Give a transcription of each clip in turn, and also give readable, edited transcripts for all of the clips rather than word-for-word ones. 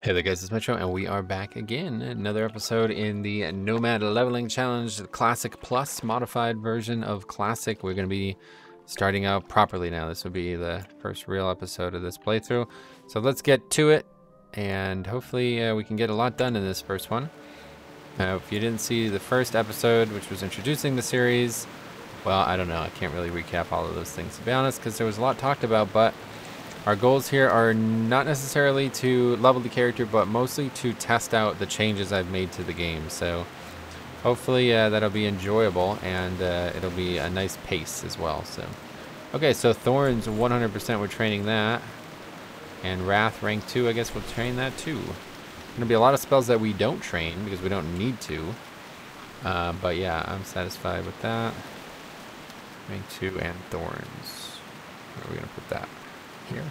Hey there guys, it's Metro, and we are back again. Another episode in the Nomad Leveling Challenge, the Classic Plus modified version of Classic. We're going to be starting out properly now. This will be the first real episode of this playthrough. So let's get to it, and hopefully we can get a lot done in this first one. If you didn't see the first episode, which was introducing the series, well, I don't know. I can't really recap all of those things, to be honest, because there was a lot talked about, but our goals here are not necessarily to level the character, but mostly to test out the changes I've made to the game. So hopefully that'll be enjoyable, and it'll be a nice pace as well. So, okay, so Thorns 100%, we're training that. And Wrath rank 2, I guess we'll train that too. Gonna be a lot of spells that we don't train because we don't need to. But yeah, I'm satisfied with that. Rank 2 and Thorns. Where are we gonna put that? Here.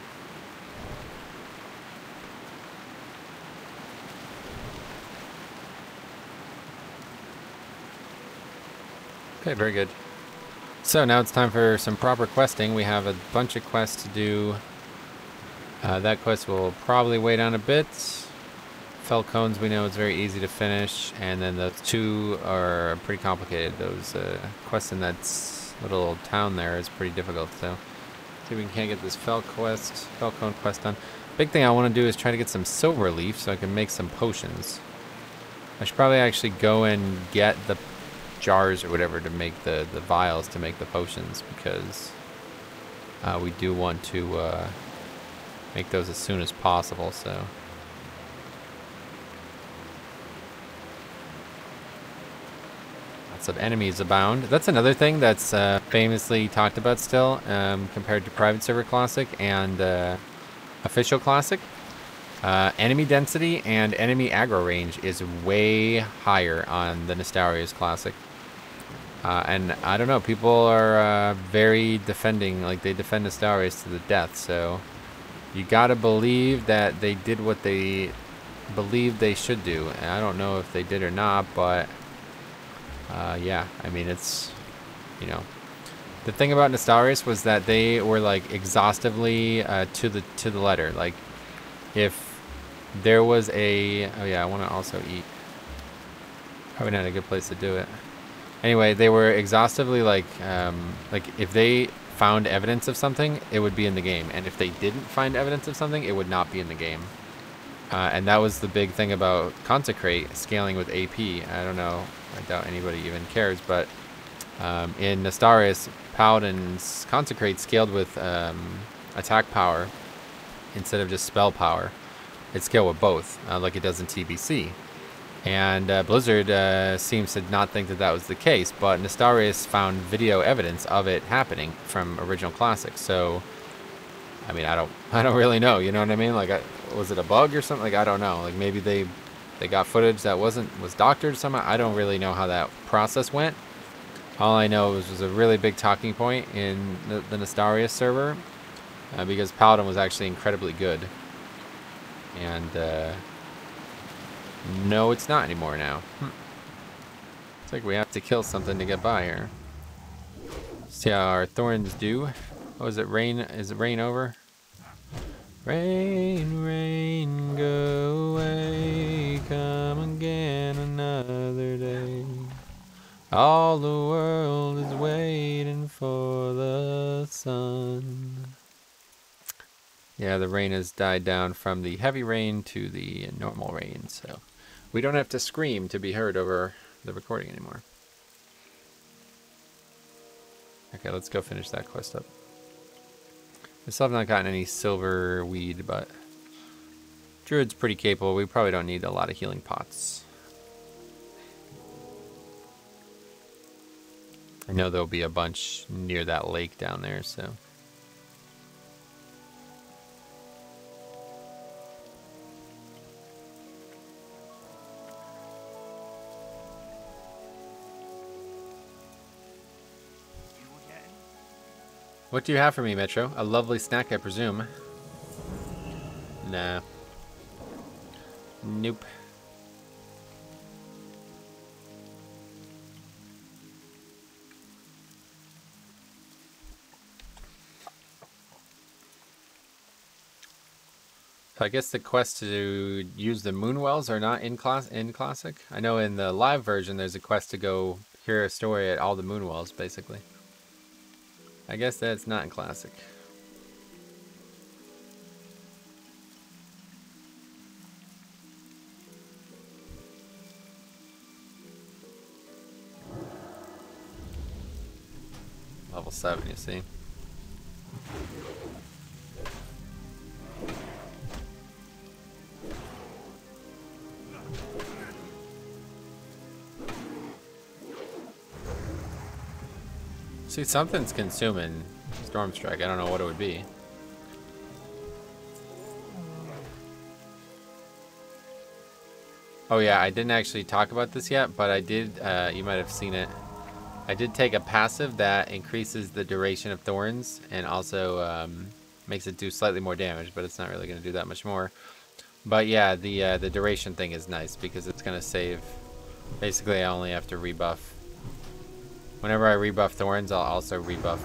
Okay, very good. So now it's time for some proper questing. We have a bunch of quests to do. That quest will probably weigh down a bit. Falcons, we know it's very easy to finish, and then those two are pretty complicated. Those quests in that little town there is pretty difficult, so see if we can't get this Falcon quest done. Big thing I want to do is try to get some silver leaf so I can make some potions. I should probably actually go and get the jars or whatever to make the vials to make the potions, because we do want to make those as soon as possible. So lots of enemies abound. That's another thing that's famously talked about still, compared to Private Server Classic and Official Classic. Enemy density and enemy aggro range is way higher on the Nestarius Classic. And I don't know, people are very defending, like they defend Nestarius to the death, so you gotta believe that they did what they believed they should do. And I don't know if they did or not, but yeah, I mean, it's, you know, the thing about Nestarius was that they were like exhaustively to the letter. Like, if there was a, oh yeah, I want to also eat. Probably not a good place to do it. Anyway, they were exhaustively like if they found evidence of something, it would be in the game, and if they didn't find evidence of something, it would not be in the game. And that was the big thing about Consecrate scaling with AP. I don't know, I doubt anybody even cares, but in Nestarius, Paladin's Consecrate scaled with attack power instead of just spell power. It scaled with both, like it does in TBC. And Blizzard seems to not think that that was the case, but Nestarius found video evidence of it happening from original Classic. So, I mean, I don't really know. You know what I mean? Like, was it a bug or something? Like, I don't know. Like, maybe they got footage that was doctored somehow. I don't really know how that process went. All I know was a really big talking point in the Nestarius server, because Paladin was actually incredibly good. And no, it's not anymore now. It's like we have to kill something to get by here. See how our Thorns do. Oh, is it rain? Is it rain over? Rain, rain, go away, come again another day. All the world is waiting for the sun. Yeah, the rain has died down from the heavy rain to the normal rain, so we don't have to scream to be heard over the recording anymore. Okay, let's go finish that quest up. I still have not gotten any silver weed, but Druid's pretty capable. We probably don't need a lot of healing pots. I know there'll be a bunch near that lake down there, so. What do you have for me, Metro? A lovely snack, I presume. Nah. Nope. So I guess the quest to use the moon wells are not in classic. I know in the live version there's a quest to go hear a story at all the moon wells, basically. I guess that's not in classic. Level 7, you see. See, something's consuming Stormstrike. I don't know what it would be. Oh yeah, I didn't actually talk about this yet, but I did, you might have seen it. I did take a passive that increases the duration of thorns and also makes it do slightly more damage, but it's not really going to do that much more. But yeah, the duration thing is nice because it's going to save. Basically, I only have to rebuff. Whenever I rebuff thorns, I'll also rebuff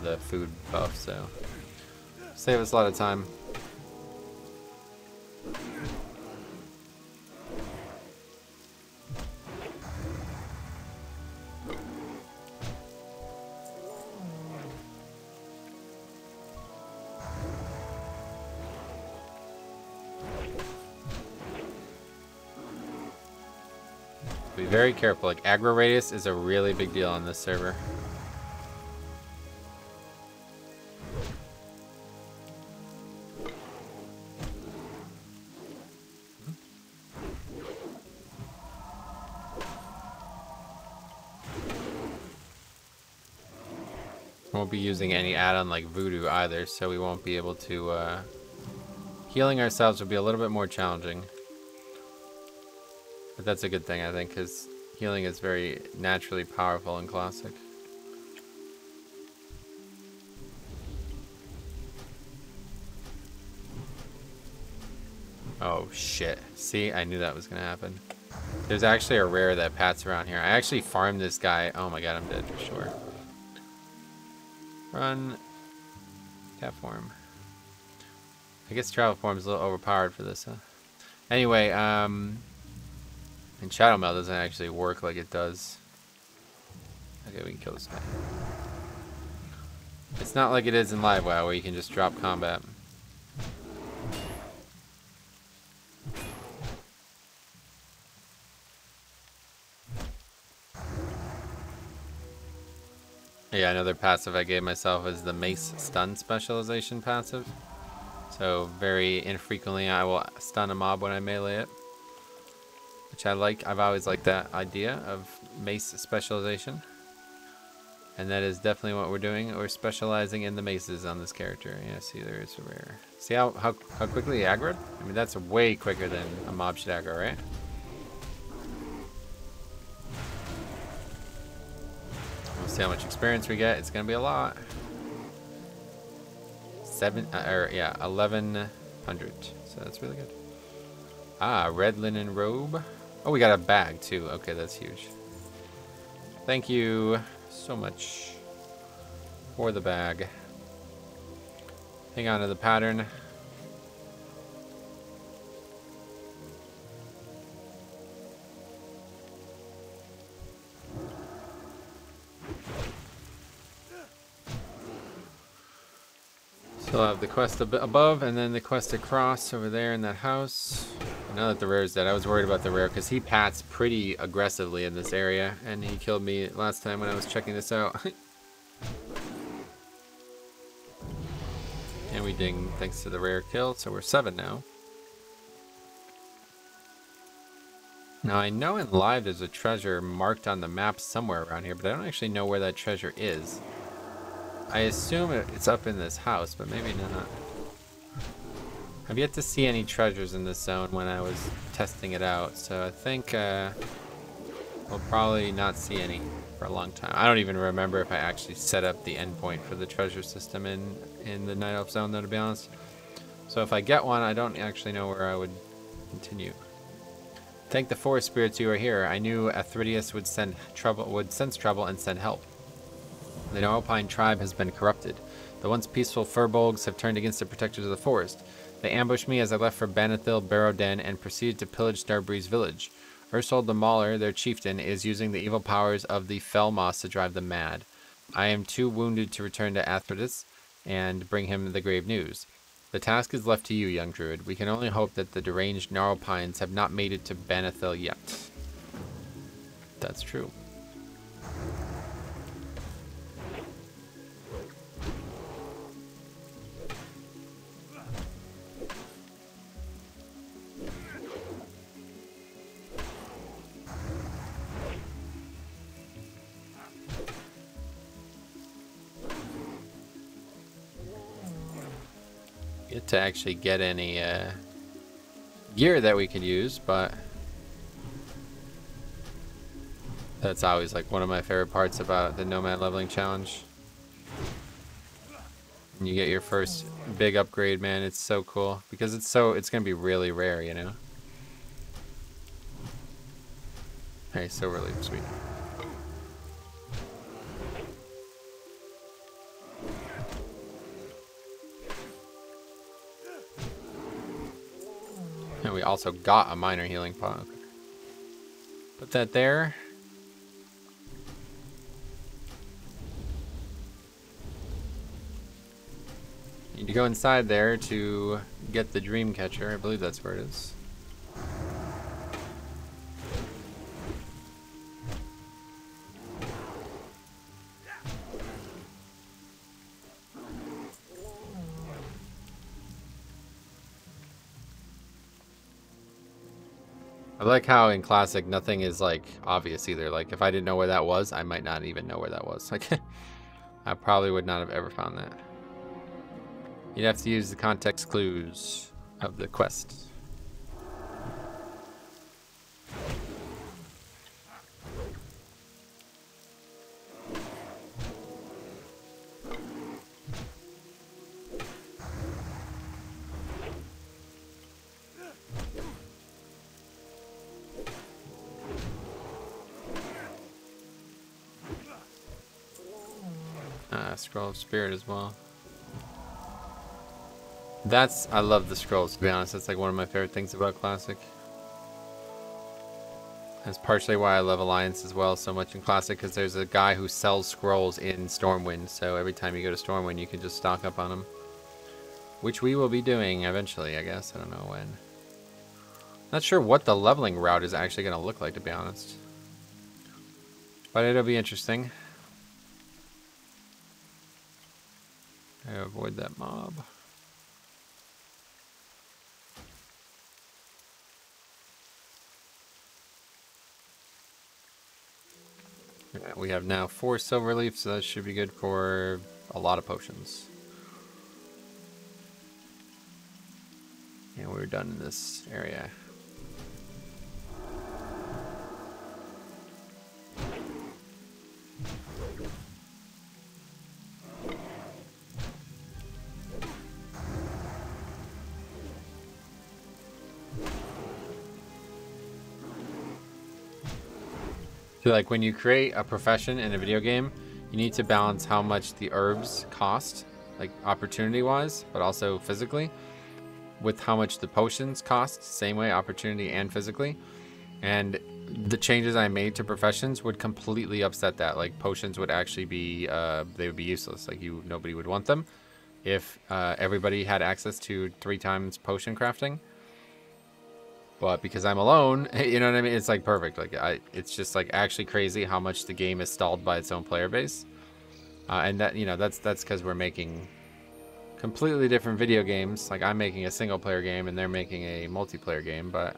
the food buff, so save us a lot of time. Be very careful. Like, aggro radius is a really big deal on this server. Won't be using any add-on like Voodoo either, so we won't be able to... healing ourselves will be a little bit more challenging. But that's a good thing, I think, because healing is very naturally powerful in Classic. Oh, shit. See, I knew that was going to happen. There's actually a rare that pats around here. I actually farmed this guy. Oh my god, I'm dead for sure. Run. Cat form. I guess travel form is a little overpowered for this, huh? Anyway, and Shadow Meld doesn't actually work like it does. Okay, we can kill this guy. It's not like it is in Live WoW where you can just drop combat. Yeah, another passive I gave myself is the Mace Stun Specialization passive. So very infrequently I will stun a mob when I melee it. Which I like. I've always liked that idea of Mace Specialization. And that is definitely what we're doing. We're specializing in the maces on this character. Yeah, see, there is a rare. See how quickly he aggroed? I mean, that's way quicker than a mob should aggro, right? We'll see how much experience we get. It's gonna be a lot. 1100. So that's really good. Ah, red linen robe. Oh, we got a bag too. Okay, that's huge. Thank you so much for the bag. Hang on to the pattern. So I'll have the quest above and then the quest across over there in that house. Now that the rare is dead, I was worried about the rare because he pats pretty aggressively in this area and he killed me last time when I was checking this out. And we ding thanks to the rare kill, so we're 7 now. Now I know in Live there's a treasure marked on the map somewhere around here, but I don't actually know where that treasure is. I assume it's up in this house, but maybe not. I've yet to see any treasures in this zone when I was testing it out, so I think we'll probably not see any for a long time. I don't even remember if I actually set up the endpoint for the treasure system in the Night Elf zone, though, to be honest. So if I get one, I don't actually know where I would continue. Thank the forest spirits you are here. I knew Athridius would sense trouble and send help. The Noralpine tribe has been corrupted. The once peaceful Furbolgs have turned against the protectors of the forest. They ambushed me as I left for Banithil Barrowden and proceeded to pillage Starbreeze village. Ursul the Mauler, their chieftain, is using the evil powers of the Felmoss to drive them mad. I am too wounded to return to Athrodis and bring him the grave news. The task is left to you, young druid. We can only hope that the deranged Gnarlpines have not made it to Banithil yet. That's true. Get to actually get any gear that we could use, but that's always like one of my favorite parts about the Nomad leveling challenge. And you get your first big upgrade, man. It's so cool because it's gonna be really rare, you know. Hey, so really sweet. And we also got a minor healing pot. Put that there. Need to go inside there to get the dream catcher. I believe that's where it is. I like how in Classic nothing is like obvious either. Like if I didn't know where that was, I might not even know where that was. Like I probably would not have ever found that. You'd have to use the context clues of the quest. Scroll of Spirit as well. I love the scrolls, to be honest. That's like one of my favorite things about Classic. That's partially why I love Alliance as well so much in Classic, because there's a guy who sells scrolls in Stormwind, so every time you go to Stormwind you can just stock up on them. Which we will be doing eventually, I guess. I don't know when. Not sure what the leveling route is actually going to look like, to be honest. But it'll be interesting. I avoid that mob. Yeah, we have now 4 silver leaves, so that should be good for a lot of potions. And we're done in this area. So like when you create a profession in a video game, you need to balance how much the herbs cost, like opportunity wise, but also physically, with how much the potions cost, same way, opportunity and physically. And the changes I made to professions would completely upset that. Like potions would actually be, they would be useless. Like nobody would want them if everybody had access to 3 times potion crafting. But because I'm alone, you know what I mean? It's like perfect. Like it's just like actually crazy how much the game is stalled by its own player base. And that, you know, that's because we're making completely different video games. Like I'm making a single player game and they're making a multiplayer game, but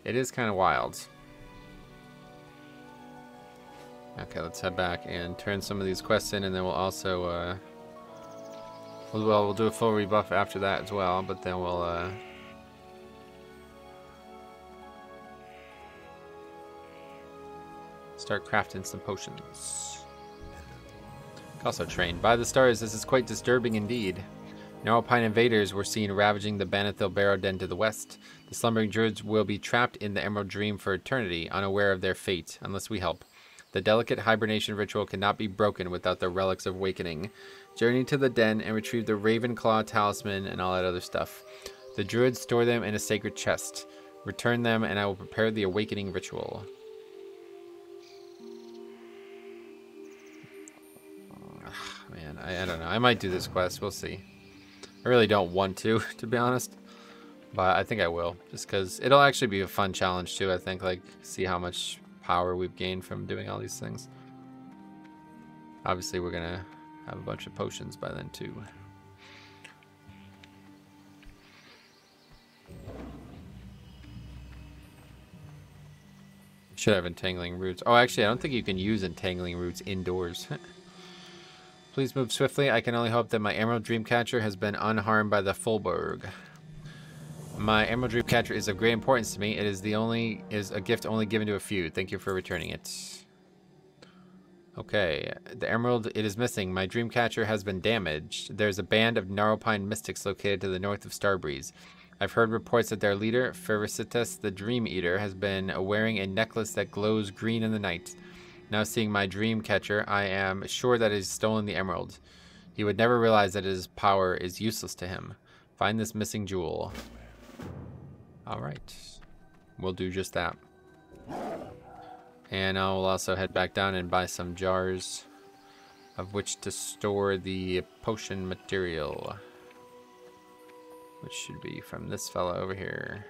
it is kind of wild. Okay, let's head back and turn some of these quests in, and then we'll also we'll do a full rebuff after that as well, but then we'll start crafting some potions. Also trained. By the stars, this is quite disturbing indeed. Gnarlpine invaders were seen ravaging the Banithil Barrowden to the west. The slumbering druids will be trapped in the Emerald Dream for eternity, unaware of their fate, unless we help. The delicate hibernation ritual cannot be broken without the relics of awakening. Journey to the den and retrieve the Raven Claw talisman and all that other stuff. The Druids store them in a sacred chest. Return them and I will prepare the awakening ritual. Man, I don't know. I might do this quest. We'll see. I really don't want to be honest. But I think I will. Just because it'll actually be a fun challenge too, I think. Like, see how much power we've gained from doing all these things. Obviously, we're going to have a bunch of potions by then too. Should have entangling roots. Oh, actually, I don't think you can use entangling roots indoors. Please move swiftly. I can only hope that my Emerald Dreamcatcher has been unharmed by the Fulberg. My Emerald Dreamcatcher is of great importance to me. It is a gift only given to a few. Thank you for returning it. Okay, the Emerald, it is missing. My Dreamcatcher has been damaged. There's a band of Gnarlpine mystics located to the north of Starbreeze. I've heard reports that their leader, Ferocitus the Dream Eater, has been wearing a necklace that glows green in the night. Now seeing my Dreamcatcher, I am sure that he's stolen the emerald. He would never realize that his power is useless to him. Find this missing jewel. Alright. We'll do just that. And I will also head back down and buy some jars of which to store the potion material. Which should be from this fella over here.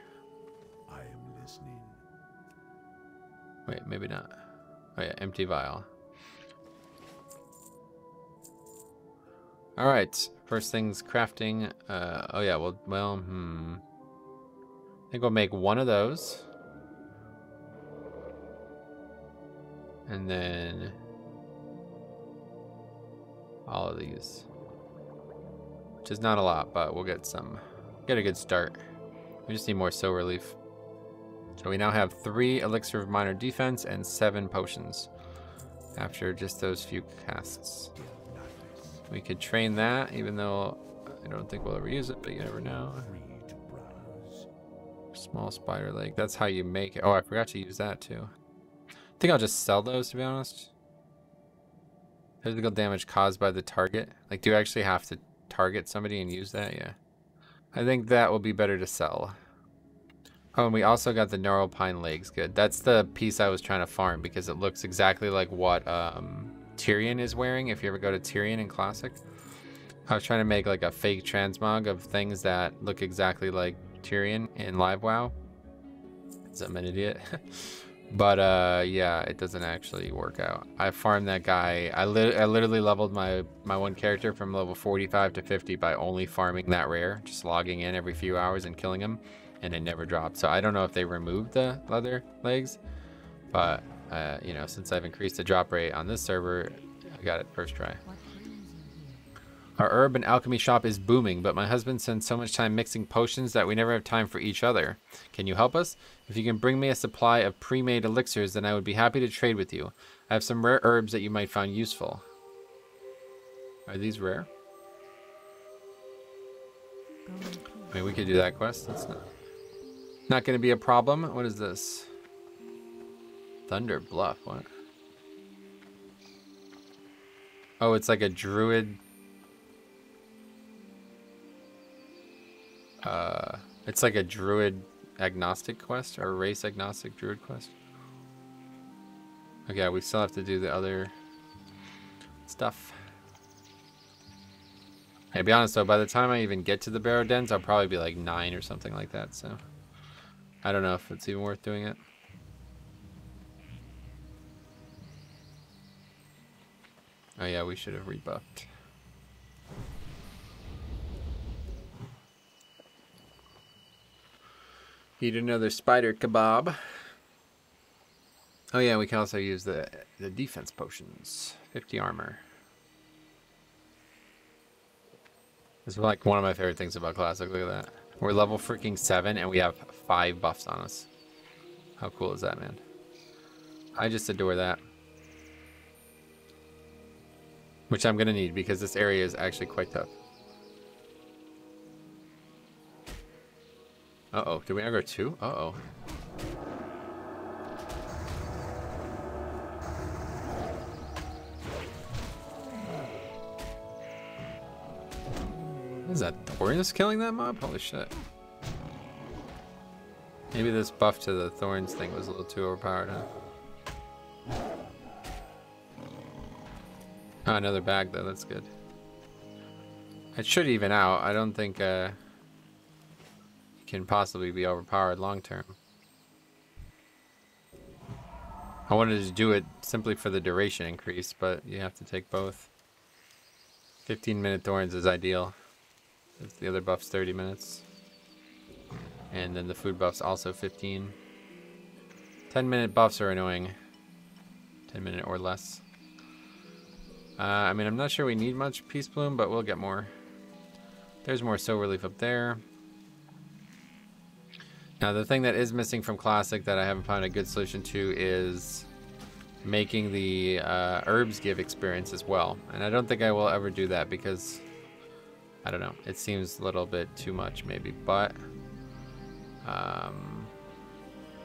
I am listening. Wait, maybe not. Oh yeah, empty vial. Alright, first thing's crafting. Oh yeah, well, I think we'll make one of those. And then all of these. Which is not a lot, but we'll get a good start. We just need more silver leaf. So we now have 3 elixir of minor defense and 7 potions after just those few casts. We could train that, even though I don't think we'll ever use it, but you never know. Small spider leg. That's how you make it. Oh, I forgot to use that too. I think I'll just sell those, to be honest. Physical damage caused by the target. Like, do you actually have to target somebody and use that? Yeah. I think that will be better to sell. Oh, and we also got the Gnarlpine legs. Good. That's the piece I was trying to farm because it looks exactly like what Tyrion is wearing. If you ever go to Tyrion in Classic. I was trying to make like a fake transmog of things that look exactly like Tyrion in Live WoW. Because I'm an idiot. But yeah, it doesn't actually work out. I farmed that guy. I literally leveled my one character from level 45 to 50 by only farming that rare, just logging in every few hours and killing him, and it never dropped. So I don't know if they removed the leather legs, but you know, since I've increased the drop rate on this server, I got it first try. Our herb and alchemy shop is booming, but my husband spends so much time mixing potions that we never have time for each other. Can you help us? If you can bring me a supply of pre-made elixirs, then I would be happy to trade with you. I have some rare herbs that you might find useful. Are these rare? I mean, we could do that quest. That's not going to be a problem. What is this? Thunder Bluff. What? Oh, it's like a druid. It's like a druid agnostic quest or race agnostic druid quest. Okay, we still have to do the other stuff. Hey, to be honest though, by the time I even get to the Barrow Dens, I'll probably be like 9 or something like that, so I don't know if it's even worth doing it. Oh yeah, we should have rebuffed. Eat another spider kebab. Oh yeah, we can also use the defense potions. 50 armor. This is like one of my favorite things about Classic. Look at that. We're level freaking 7 and we have 5 buffs on us. How cool is that, man? I just adore that. Which I'm gonna need because this area is actually quite tough. Uh-oh, did we aggro 2? Uh-oh. Is that thorns killing that mob? Holy shit. Maybe this buff to the thorns thing was a little too overpowered, huh? Oh, another bag though, that's good. It should even out. I don't think it can possibly be overpowered long term. I wanted to do it simply for the duration increase, but you have to take both. 15-minute thorns is ideal. The other buff's 30 minutes. And then the food buff's also 15. 10-minute buffs are annoying. 10-minute or less. I mean, I'm not sure we need much Peace Bloom, but we'll get more. There's more Silver Leaf up there. Now, the thing that is missing from Classic that I haven't found a good solution to is making the herbs give experience as well. And I don't think I will ever do that because, I don't know, it seems a little bit too much maybe, but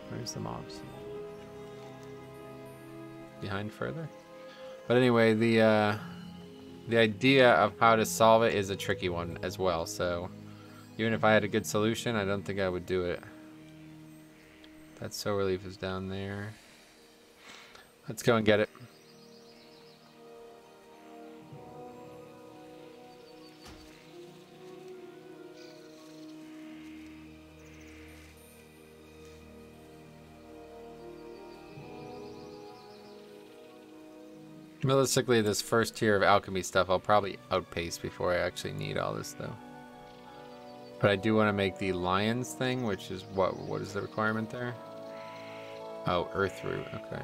where's the mobs? Behind further? But anyway, the idea of how to solve it is a tricky one as well, so even if I had a good solution, I don't think I would do it. That Silver Leaf is down there. Let's go and get it. Realistically, this first tier of alchemy stuff I'll probably outpace before I actually need all this though. But I do want to make the lions thing, which is what is the requirement there? Oh, earth root, okay.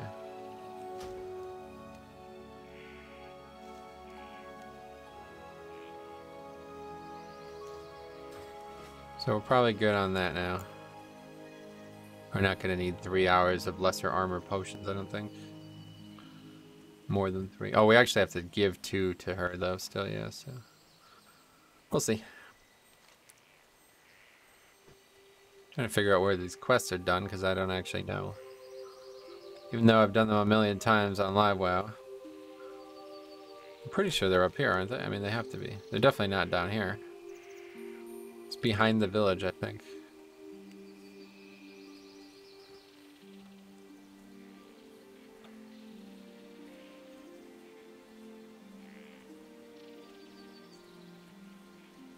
So we're probably good on that now. We're not going to need 3 hours of lesser armor potions, I don't think. More than 3. Oh, we actually have to give 2 to her though still, yeah, so we'll see. Trying to figure out where these quests are done because I don't actually know. Even though I've done them a million times on Live WoW. I'm pretty sure they're up here, aren't they? I mean, they have to be. They're definitely not down here. It's behind the village, I think.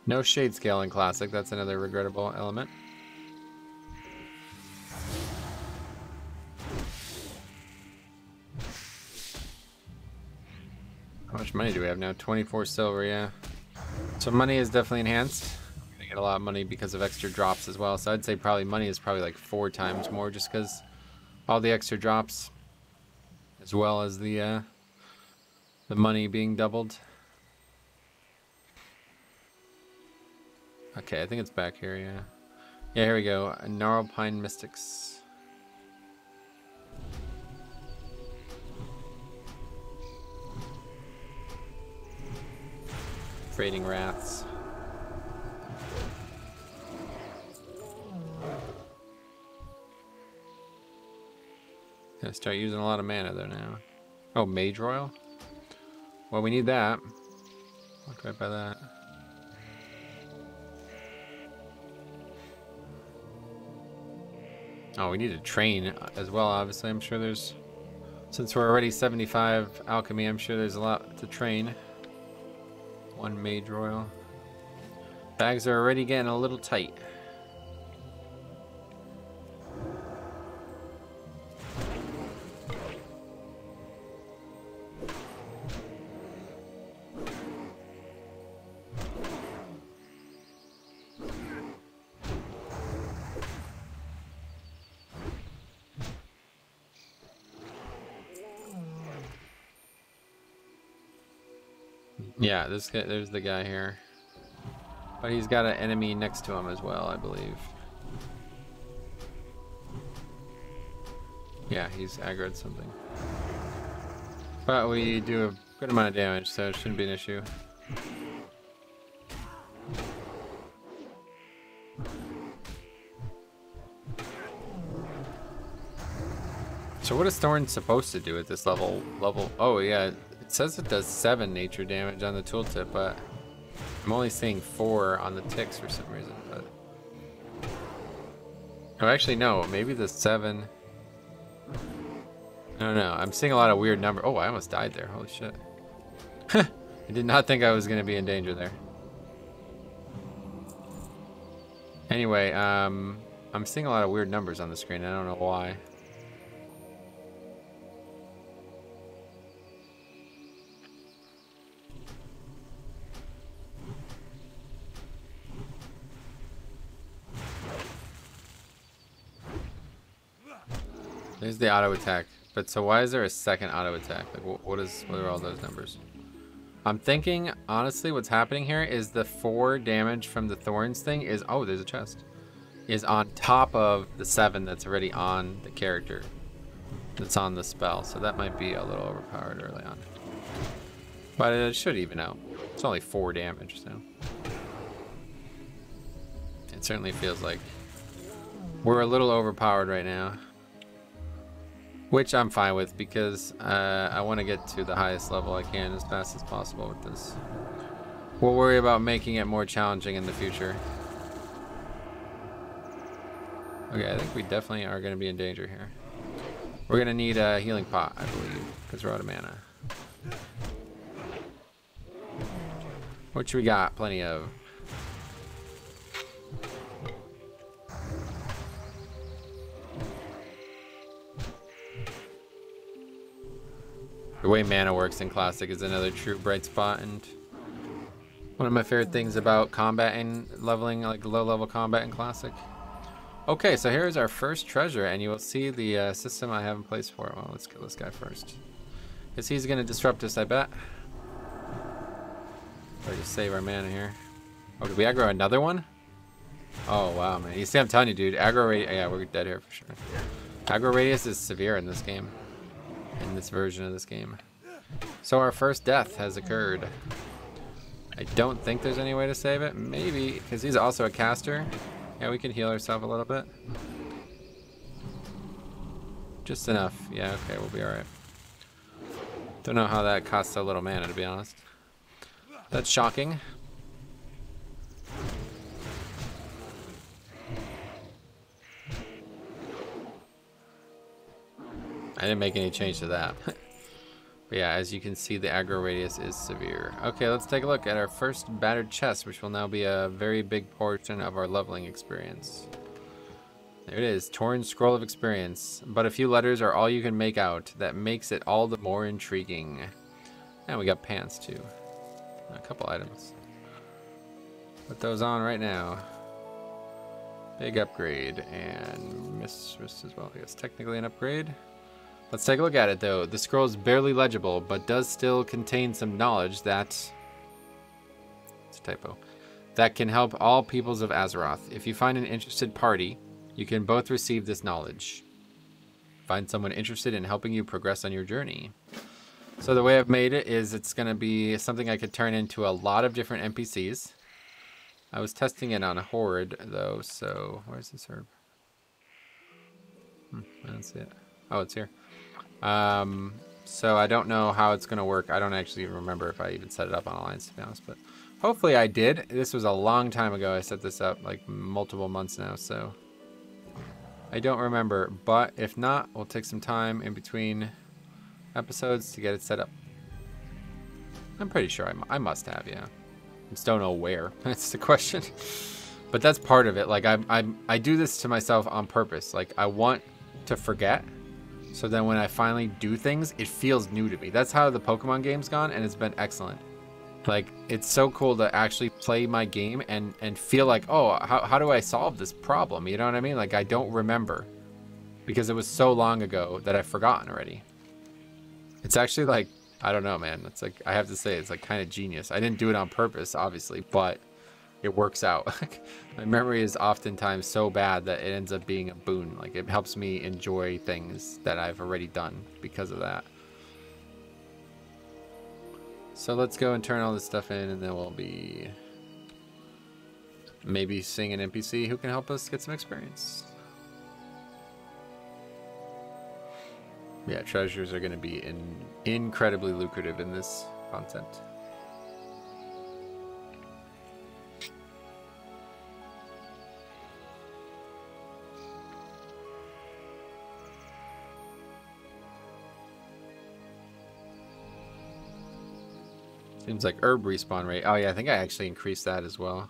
No shade scale in Classic, that's another regrettable element. How much money do we have now? 24 silver, yeah. So money is definitely enhanced. We're gonna get a lot of money because of extra drops as well. So I'd say probably money is probably like 4 times more just because all the extra drops as well as the money being doubled. Okay, I think it's back here, yeah. Yeah, here we go. Gnarlpine Mystics. Freighting Wraths. Gonna start using a lot of mana there now. Oh, Mage Royal? Well, we need that. Walk right by that. Oh, we need to train as well, obviously. I'm sure there's... Since we're already 75 alchemy, I'm sure there's a lot to train. 1 Mage Royal. Bags are already getting a little tight. Yeah, this guy, there's the guy here. But he's got an enemy next to him as well, I believe. Yeah, he's aggroed something. But we do a good amount of damage, so it shouldn't be an issue. So what is Thorn supposed to do at this level? Oh yeah, it says it does 7 nature damage on the tooltip, but I'm only seeing 4 on the ticks for some reason, but... Oh, actually, no. Maybe the 7... No. I'm seeing a lot of weird numbers. Oh, I almost died there. Holy shit. I did not think I was going to be in danger there. Anyway, I'm seeing a lot of weird numbers on the screen. I don't know why. There's the auto attack. But so why is there a second auto attack? Like what are all those numbers? I'm thinking, honestly, what's happening here is the 4 damage from the thorns thing is, oh, there's a chest, is on top of the 7 that's already on the character. That's on the spell. So that might be a little overpowered early on. But it should even out. It's only 4 damage, so. It certainly feels like we're a little overpowered right now. Which I'm fine with because I want to get to the highest level I can as fast as possible with this. We'll worry about making it more challenging in the future. Okay, I think we definitely are going to be in danger here. We're going to need a healing pot, I believe, because we're out of mana. Which we got plenty of. The way mana works in Classic is another true bright spot, and one of my favorite things about combat and leveling, like low-level combat in Classic. Okay, so here's our first treasure, and you will see the system I have in place for it. Well, let's kill this guy first. Because he's going to disrupt us, I bet. Or just save our mana here. Oh, did we aggro another one? Oh, wow, man. You see, I'm telling you, dude. Aggro radius... Yeah, we're dead here for sure. Aggro radius is severe in this game. In this version of this game. So our first death has occurred. I don't think there's any way to save it. Maybe, because he's also a caster. Yeah, we can heal ourselves a little bit. Just enough. Yeah, okay, we'll be alright. Don't know how that costs so little mana, to be honest. That's shocking. I didn't make any change to that. But yeah, as you can see, the aggro radius is severe. Okay, let's take a look at our first battered chest, which will now be a very big portion of our leveling experience. There it is, Torn Scroll of Experience. But a few letters are all you can make out. That makes it all the more intriguing. And we got pants too. A couple items. Put those on right now. Big upgrade. And Mistress as well, I guess technically an upgrade. Let's take a look at it though. The scroll is barely legible, but does still contain some knowledge that... It's a typo. That can help all peoples of Azeroth. If you find an interested party, you can both receive this knowledge. Find someone interested in helping you progress on your journey. So the way I've made it is it's going to be something I could turn into a lot of different NPCs. I was testing it on a horde though, so... Where's this herb? I don't see it. Oh, it's here. So I don't know how it's going to work. I don't actually remember if I even set it up on Alliance, to be honest, but hopefully I did. This was a long time ago. I set this up, like multiple months now, so I don't remember. But if not, we'll take some time in between episodes to get it set up. I'm pretty sure I must have, yeah. I just don't know where. That's the question. But that's part of it. Like I do this to myself on purpose. Like I want to forget. So then when I finally do things, it feels new to me. That's how the Pokemon game's gone, and it's been excellent. Like, it's so cool to actually play my game and feel like, oh, how do I solve this problem? You know what I mean? Like, I don't remember. Because it was so long ago that I've forgotten already. It's actually like, I don't know, man. It's like, I have to say, it's like kind of genius. I didn't do it on purpose, obviously, but it works out. My memory is oftentimes so bad that it ends up being a boon. Like, it helps me enjoy things that I've already done because of that. So let's go and turn all this stuff in, and then we'll be maybe seeing an NPC who can help us get some experience. Yeah, treasures are going to be incredibly lucrative in this content. Seems like herb respawn rate. Oh yeah, I think I actually increased that as well.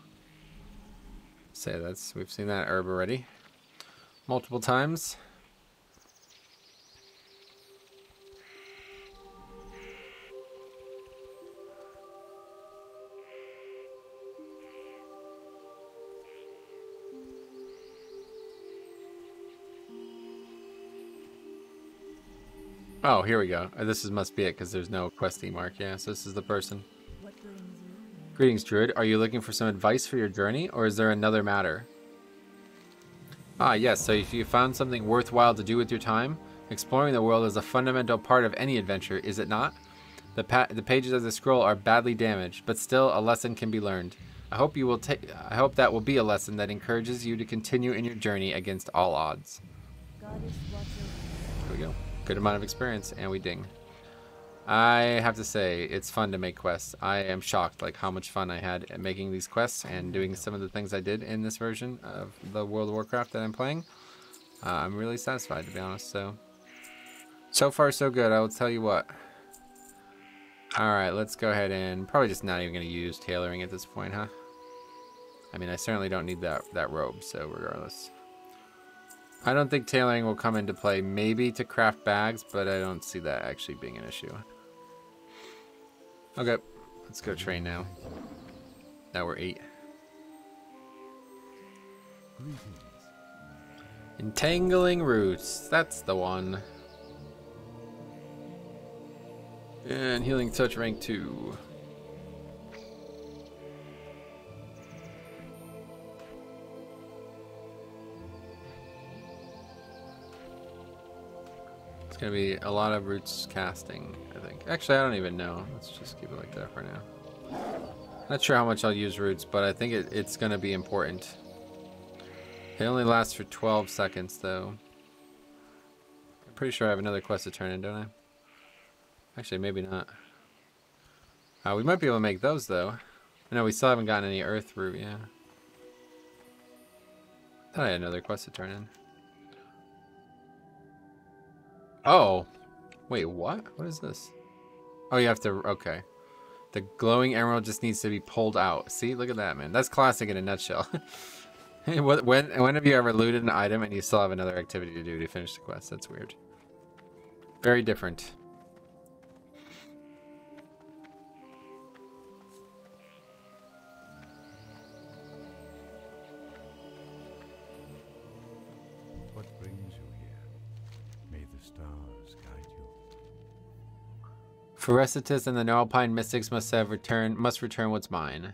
Say we've seen that herb already multiple times. Oh, here we go. Must be it because there's no questy mark. Yeah, so this is the person. Greetings, Druid. Are you looking for some advice for your journey, or is there another matter? Ah, yes. So if you found something worthwhile to do with your time, exploring the world is a fundamental part of any adventure, is it not? The pages of the scroll are badly damaged, but still a lesson can be learned. I hope that will be a lesson that encourages you to continue in your journey against all odds. Here we go. Good amount of experience, and we ding. I have to say, it's fun to make quests. I am shocked like how much fun I had at making these quests and doing some of the things I did in this version of the World of Warcraft that I'm playing. I'm really satisfied, to be honest. So far so good, I will tell you what. Alright, let's go ahead and probably just not even going to use tailoring at this point, huh? I mean, I certainly don't need that robe, so regardless. I don't think tailoring will come into play, maybe to craft bags, but I don't see that actually being an issue. Okay, let's go train now. Now we're 8. Entangling roots, that's the one. And healing touch rank 2. It's gonna be a lot of roots casting, I think. Actually, I don't even know. Let's just keep it like that for now. Not sure how much I'll use roots, but I think it's gonna be important. It only lasts for 12 seconds, though. I'm pretty sure I have another quest to turn in, don't I? Actually, maybe not. We might be able to make those, though. No, we still haven't gotten any earth root, yeah. I thought I had another quest to turn in. Oh! Wait, what? What is this? Oh, you have to... Okay. The glowing emerald just needs to be pulled out. See? Look at that, man. That's classic in a nutshell. When have you ever looted an item and you still have another activity to do to finish the quest? That's weird. Very different. What brings you here? May the stars guide you. Ferocitus and the Alpine Mystics must return what's mine.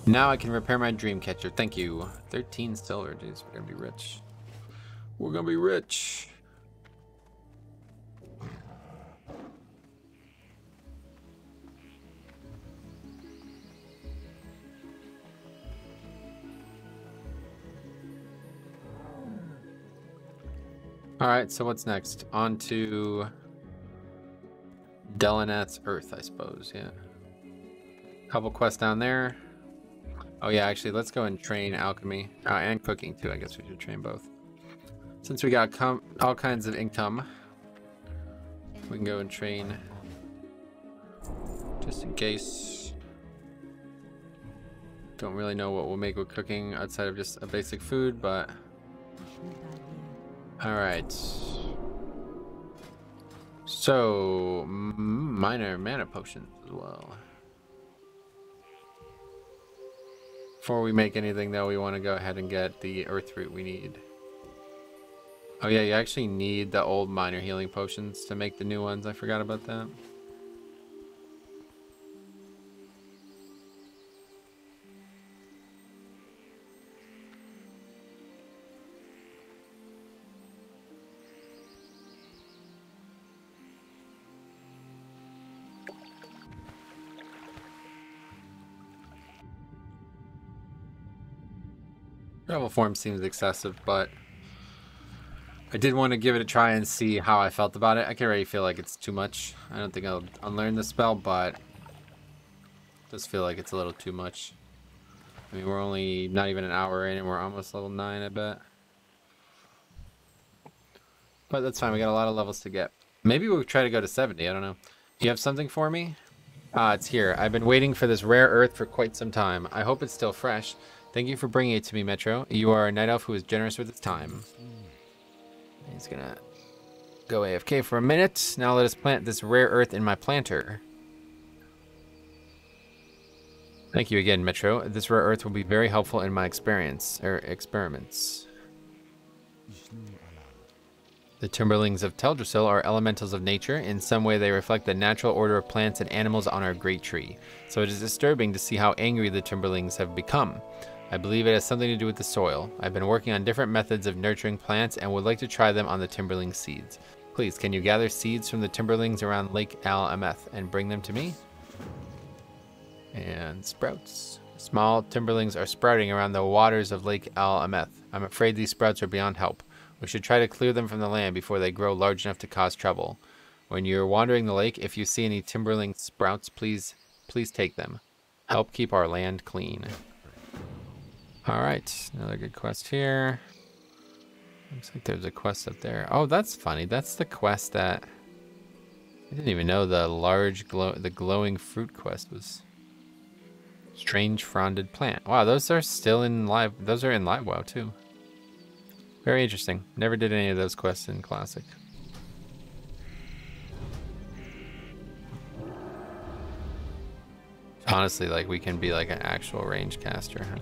Now I can repair my dream catcher. Thank you. 13 silver, dudes. We're gonna be rich. We're gonna be rich. Alright, so what's next? On to Delinat's Earth, I suppose, yeah. Couple quests down there. Oh yeah, actually, let's go and train alchemy. And cooking too, I guess we should train both. Since we got all kinds of income, we can go and train just in case. Don't really know what we'll make with cooking outside of just a basic food, but... Alright. So, minor mana potions as well. Before we make anything, though, we want to go ahead and get the earth root we need. Oh yeah, you actually need the old minor healing potions to make the new ones. I forgot about that. Travel form seems excessive, but I did want to give it a try and see how I felt about it. I can already feel like it's too much. I don't think I'll unlearn the spell, but it does feel like it's a little too much. I mean, we're only not even an hour in and we're almost level 9, I bet. But that's fine, we got a lot of levels to get. Maybe we'll try to go to 70, I don't know. You have something for me? Ah, it's here. I've been waiting for this rare earth for quite some time. I hope it's still fresh. Thank you for bringing it to me, Metro. You are a night elf who is generous with his time. He's gonna go AFK for a minute. Now let us plant this rare earth in my planter. Thank you again, Metro. This rare earth will be very helpful in my experiments. The Timberlings of Teldrassil are elementals of nature. In some way, they reflect the natural order of plants and animals on our great tree. So it is disturbing to see how angry the Timberlings have become. I believe it has something to do with the soil. I've been working on different methods of nurturing plants and would like to try them on the Timberling seeds. Please, can you gather seeds from the Timberlings around Lake Al-Ameth and bring them to me? And sprouts. Small Timberlings are sprouting around the waters of Lake Al-Ameth. I'm afraid these sprouts are beyond help. We should try to clear them from the land before they grow large enough to cause trouble. When you're wandering the lake, if you see any Timberling sprouts, please take them. Help keep our land clean. Alright, another good quest here. Looks like there's a quest up there. Oh, that's funny. That's the quest that... I didn't even know the glowing fruit quest was... Strange fronded plant. Wow, those are still in live. Those are in live WoW too. Very interesting. Never did any of those quests in Classic. Honestly, like, we can be like an actual range caster, huh?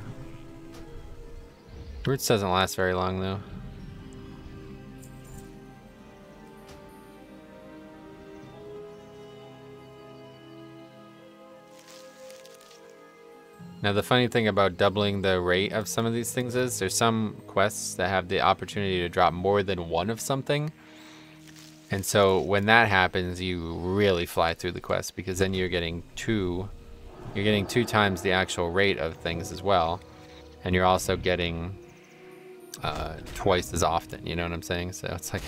Roots doesn't last very long though. Now the funny thing about doubling the rate of some of these things is there's some quests that have the opportunity to drop more than one of something. And so when that happens, you really fly through the quest because then you're getting two times the actual rate of things as well. And you're also getting twice as often, you know what I'm saying? So it's like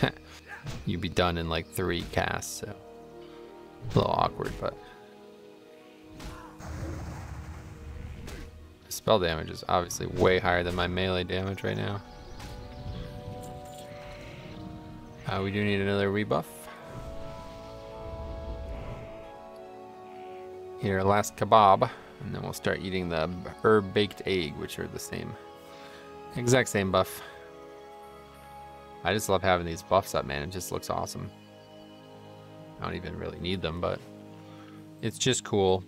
you'd be done in like 3 casts, so a little awkward, but spell damage is obviously way higher than my melee damage right now. We do need another rebuff. Here, last kebab, and then we'll start eating the herb baked egg, which are the same, exact same buff. I just love having these buffs up, man. It just looks awesome. I don't even really need them, but it's just cool.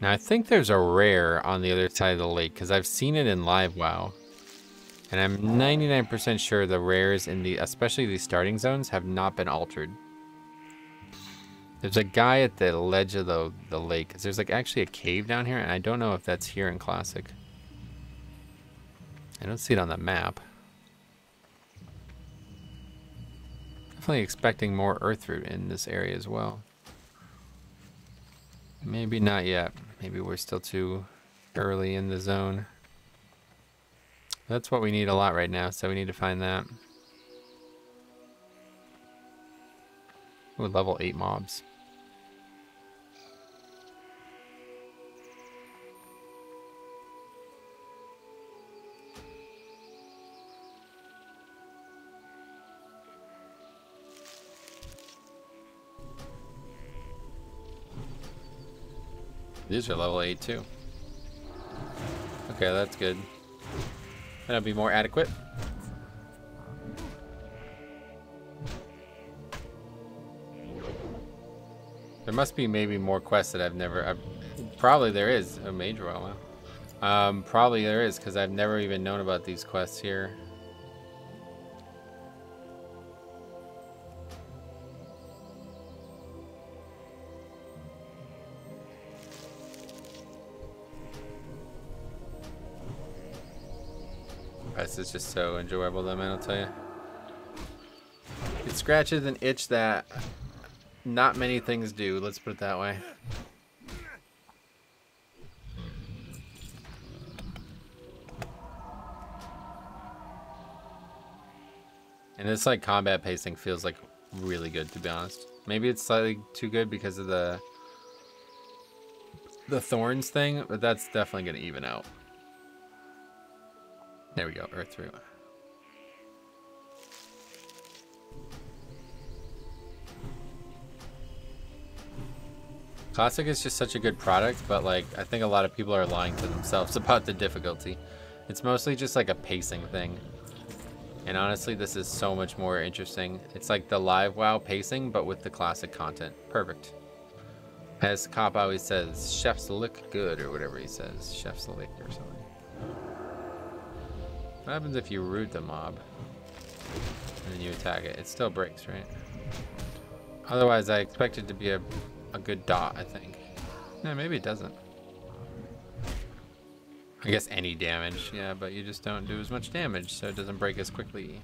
Now I think there's a rare on the other side of the lake because I've seen it in live WoW. And I'm 99% sure the rares in especially these starting zones have not been altered. There's a guy at the ledge of the lake. 'Cause there's like actually a cave down here and I don't know if that's here in Classic. I don't see it on the map. Definitely expecting more earthroot in this area as well. Maybe not yet. Maybe we're still too early in the zone. That's what we need a lot right now, so we need to find that. Ooh, level 8 mobs. These are level 8 too. Okay, that's good. That'll be more adequate. There must be maybe more quests that probably there is. A major one. Wow. Probably there is because I've never even known about these quests here. This is just so enjoyable though, man, I'll tell you. It scratches an itch that not many things do, let's put it that way. And this like combat pacing feels like really good, to be honest. Maybe it's slightly too good because of the thorns thing, but that's definitely going to even out. There we go, Earth through. Classic is just such a good product, but like I think a lot of people are lying to themselves about the difficulty. It's mostly just like a pacing thing. And honestly, this is so much more interesting. It's like the live WoW pacing, but with the classic content. Perfect. As Cop always says, chefs look good, or whatever he says. Chefs lick or something. What happens if you root the mob? And then you attack it? It still breaks, right? Otherwise, I expect it to be a good dot, I think. No, maybe it doesn't. I guess any damage, yeah, but you just don't do as much damage, so it doesn't break as quickly.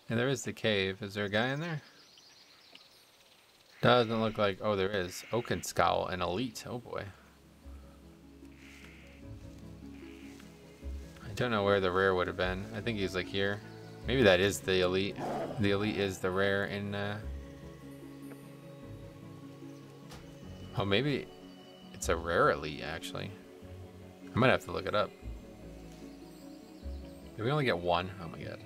And there is the cave. Is there a guy in there? Doesn't look like... Oh, there is. Oaken Scowl, an elite. Oh, boy. I don't know where the rare would have been. I think he's like here. Maybe that is the elite. The elite is the rare in... Oh, maybe it's a rare elite, actually. I might have to look it up. Did we only get one? Oh my god.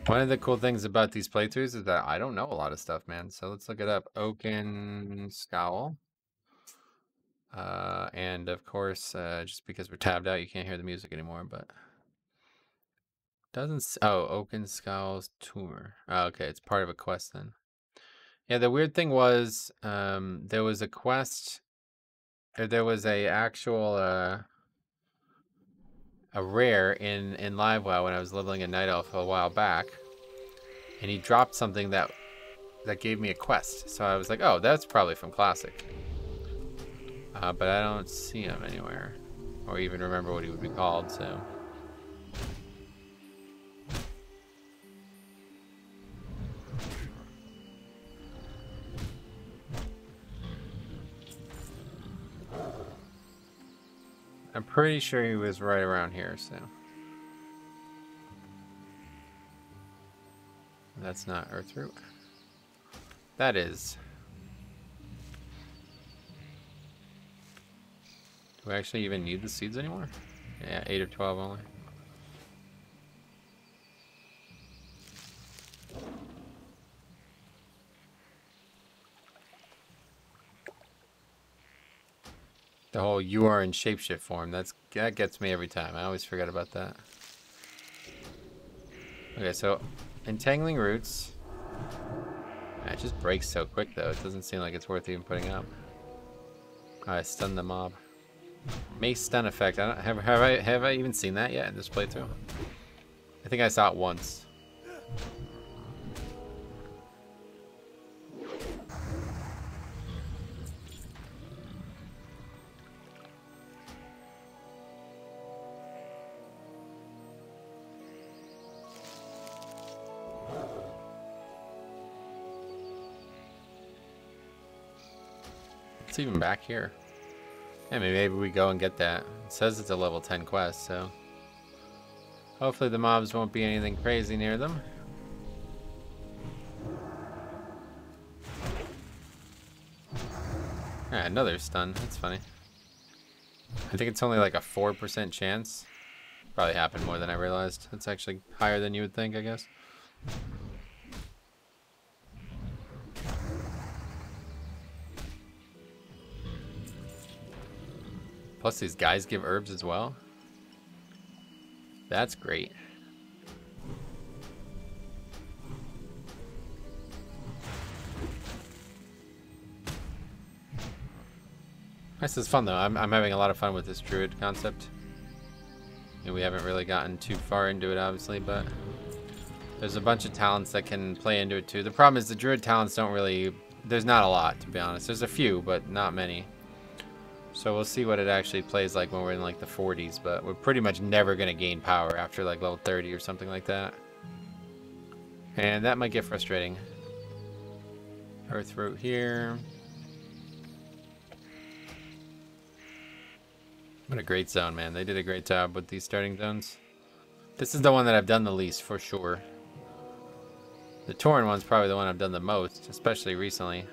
One of the cool things about these playthroughs is that I don't know a lot of stuff, man. So let's look it up. Oaken Scowl. And of course, just because we're tabbed out, you can't hear the music anymore, but... Doesn't... Oh, Oaken Scowl's Tour. Oh, okay, it's part of a quest then. Yeah, the weird thing was, there was a quest, or there was a actual, a rare in Live WoW when I was leveling a Night Elf a while back, and he dropped something that gave me a quest. So I was like, oh, that's probably from Classic. But I don't see him anywhere, or even remember what he would be called, so... I'm pretty sure he was right around here, so... That's not Earthroot. That is. Do we actually even need the seeds anymore? Yeah, 8 of 12 only. The whole you are in shapeshift form, that gets me every time. I always forget about that. Okay, so entangling roots. It just breaks so quick though. It doesn't seem like it's worth even putting up. Oh, I stunned the mob. Mace stun effect. I don't have I even seen that yet in this playthrough? I think I saw it once. It's even back here. Yeah, maybe we go and get that. It says it's a level 10 quest, so hopefully the mobs won't be anything crazy near them. Ah, another stun. That's funny. I think it's only like a 4% chance. Probably happened more than I realized. It's actually higher than you would think, I guess. Plus these guys give herbs as well. That's great. This is fun though. I'm having a lot of fun with this Druid concept. And we haven't really gotten too far into it obviously, but there's a bunch of talents that can play into it too. The problem is the Druid talents don't really... There's not a lot, to be honest. There's a few, but not many. So we'll see what it actually plays like when we're in like the 40s, but we're pretty much never going to gain power after like level 30 or something like that. And that might get frustrating. Earthroot here. What a great zone, man. They did a great job with these starting zones. This is the one that I've done the least, for sure. The Tauren one's probably the one I've done the most, especially recently.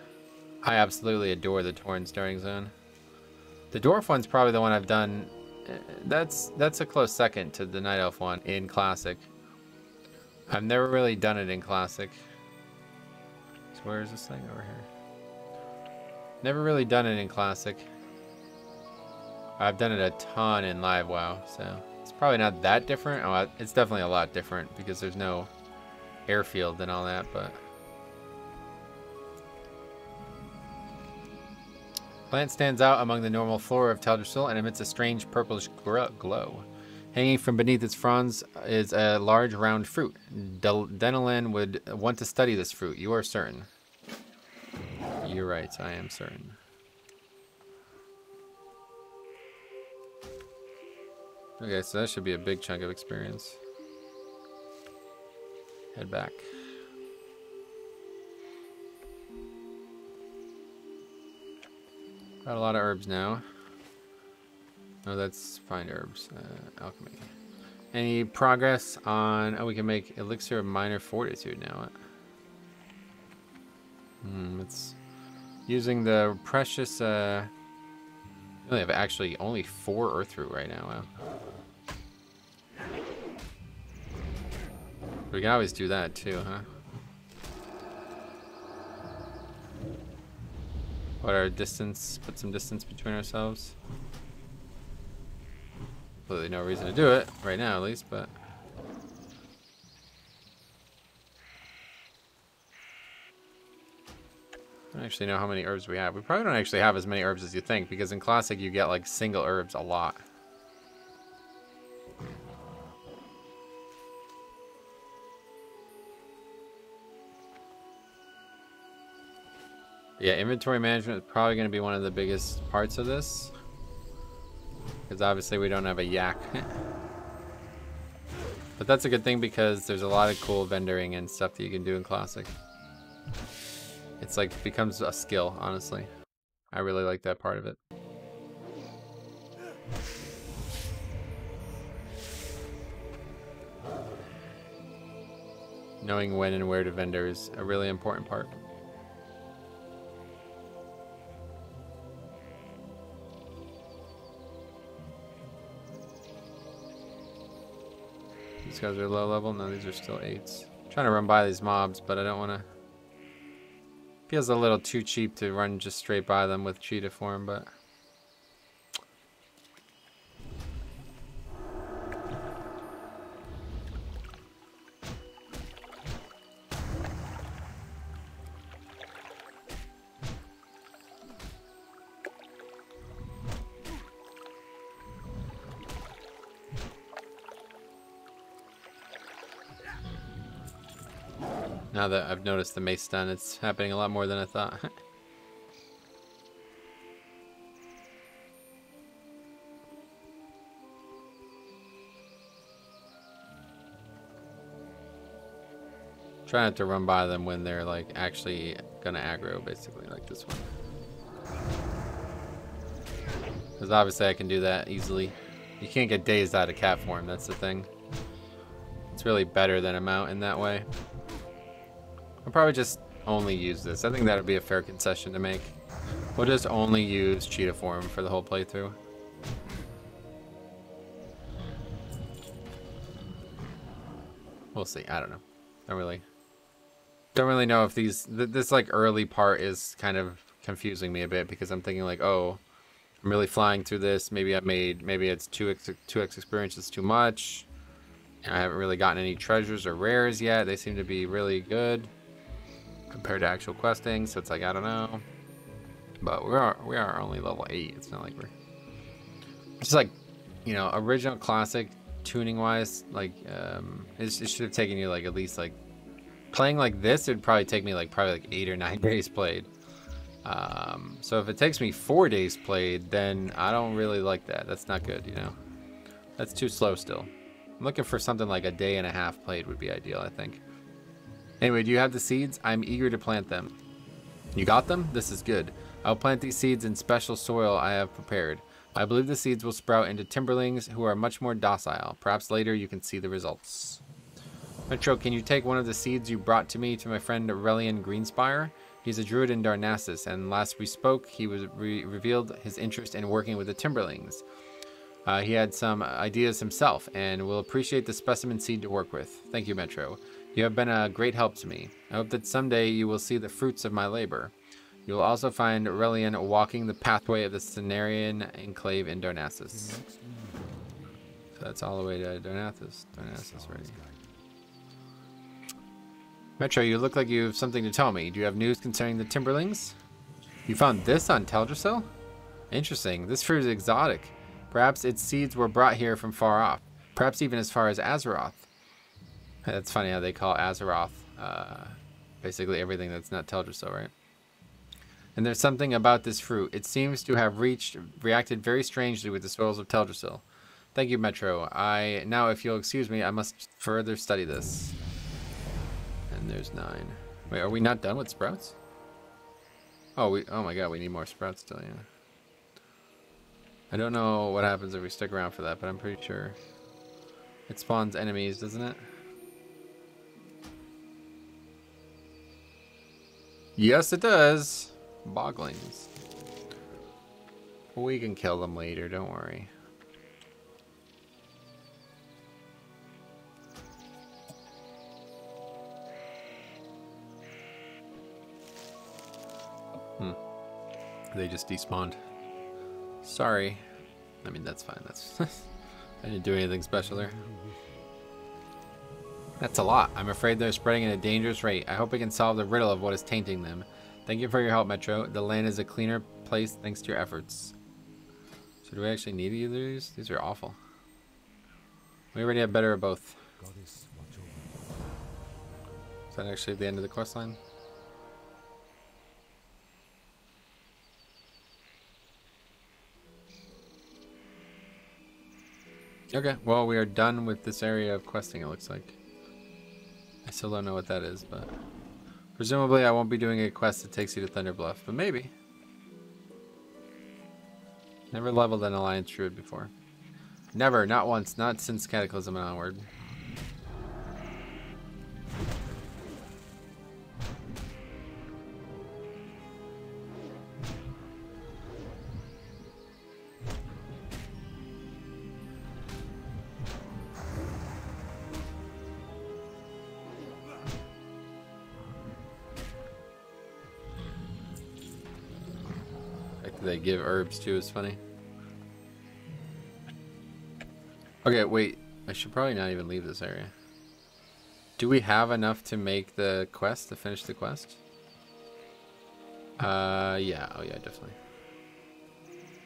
I absolutely adore the Tauren starting zone. The Dwarf one's probably the one I've done. That's a close second to the Night Elf one in Classic. I've never really done it in Classic. So where is this thing? Over here. Never really done it in Classic. I've done it a ton in Live WoW, so it's probably not that different. Oh, it's definitely a lot different because there's no airfield and all that, but... Plant stands out among the normal flora of Teldrassil and emits a strange purplish glow. Hanging from beneath its fronds is a large round fruit. Denelan would want to study this fruit. You are certain. You're right, I am certain. Okay, so that should be a big chunk of experience. Head back. Got a lot of herbs now. Oh, that's fine herbs. Alchemy. Any progress on... Oh, we can make Elixir of Minor Fortitude now. It's using the precious... We only have actually only 4 Earth Root right now. Wow. We can always do that too, huh? What our distance? Put some distance between ourselves. Completely no reason to do it right now, at least, but I don't actually know how many herbs we have. We probably don't actually have as many herbs as you think, because in Classic you get like single herbs a lot. Yeah, inventory management is probably going to be one of the biggest parts of this. Because obviously we don't have a yak. But that's a good thing because there's a lot of cool vendoring and stuff that you can do in Classic. It's like, becomes a skill, honestly. I really like that part of it. Knowing when and where to vendor is a really important part. These guys are low level. No, these are still 8s. I'm trying to run by these mobs, but I don't want to. Feels a little too cheap to run just straight by them with cheetah form, but. Now that I've noticed the mace stun, it's happening a lot more than I thought. Try not to run by them when they're like actually gonna aggro, basically, like this one. Because obviously I can do that easily. You can't get dazed out of cat form, that's the thing. It's really better than a mount in that way. I'll probably just only use this. I think that would be a fair concession to make. We'll just only use cheetah form for the whole playthrough. We'll see. I don't know. Don't really know if this like early part is kind of confusing me a bit because I'm thinking like, oh, I'm really flying through this. Maybe it's 2x experience is too much. I haven't really gotten any treasures or rares yet. They seem to be really good compared to actual questing, so it's like, I don't know. But we are only level 8. It's not like we're just like, you know, original Classic tuning wise, like it should have taken you like at least like playing like this, it'd probably take me like 8 or 9 days played. So if it takes me 4 days played, then I don't really like that. That's not good, you know. That's too slow still. I'm looking for something like a day and a half played would be ideal, I think. Anyway, do you have the seeds? I'm eager to plant them. You got them? This is good. I'll plant these seeds in special soil I have prepared. I believe the seeds will sprout into timberlings who are much more docile. Perhaps later you can see the results. Metro, can you take one of the seeds you brought to me to my friend Aurelian Greenspire? He's a druid in Darnassus, and last we spoke, he was revealed his interest in working with the Timberlings. He had some ideas himself, and will appreciate the specimen seed to work with. Thank you, Metro. You have been a great help to me. I hope that someday you will see the fruits of my labor. You will also find Aurelian walking the pathway of the Cenarian enclave in Darnassus. So that's all the way to Darnassus. Darnassus, ready. Metro, you look like you have something to tell me. Do you have news concerning the Timberlings? You found this on Teldrassil? Interesting. This fruit is exotic. Perhaps its seeds were brought here from far off. Perhaps even as far as Azeroth. That's funny how they call Azeroth basically everything that's not Teldrassil, right? And there's something about this fruit. It seems to have reacted very strangely with the soils of Teldrassil. Thank you, Metro. Now, if you'll excuse me, I must further study this. And there's 9. Wait, are we not done with sprouts? Oh, oh my god, we need more sprouts still, yeah. I don't know what happens if we stick around for that, but I'm pretty sure it spawns enemies, doesn't it? Yes, it does. Boglings. We can kill them later, don't worry. They just despawned. Sorry. I mean, that's fine. That's I didn't do anything special there. That's a lot. I'm afraid they're spreading at a dangerous rate. I hope we can solve the riddle of what is tainting them. Thank you for your help, Metro. The land is a cleaner place thanks to your efforts. So do we actually need either of these? These are awful. We already have better of both. Is that actually the end of the quest line? Okay, well, we are done with this area of questing, it looks like. I still don't know what that is, but presumably I won't be doing a quest that takes you to Thunderbluff, but maybe. Never leveled an Alliance Druid before. Never, not once, not since Cataclysm and onward. They give herbs too is funny. Okay, wait. I should probably not even leave this area. Do we have enough to make the quest, to finish the quest? Yeah. Oh yeah, definitely.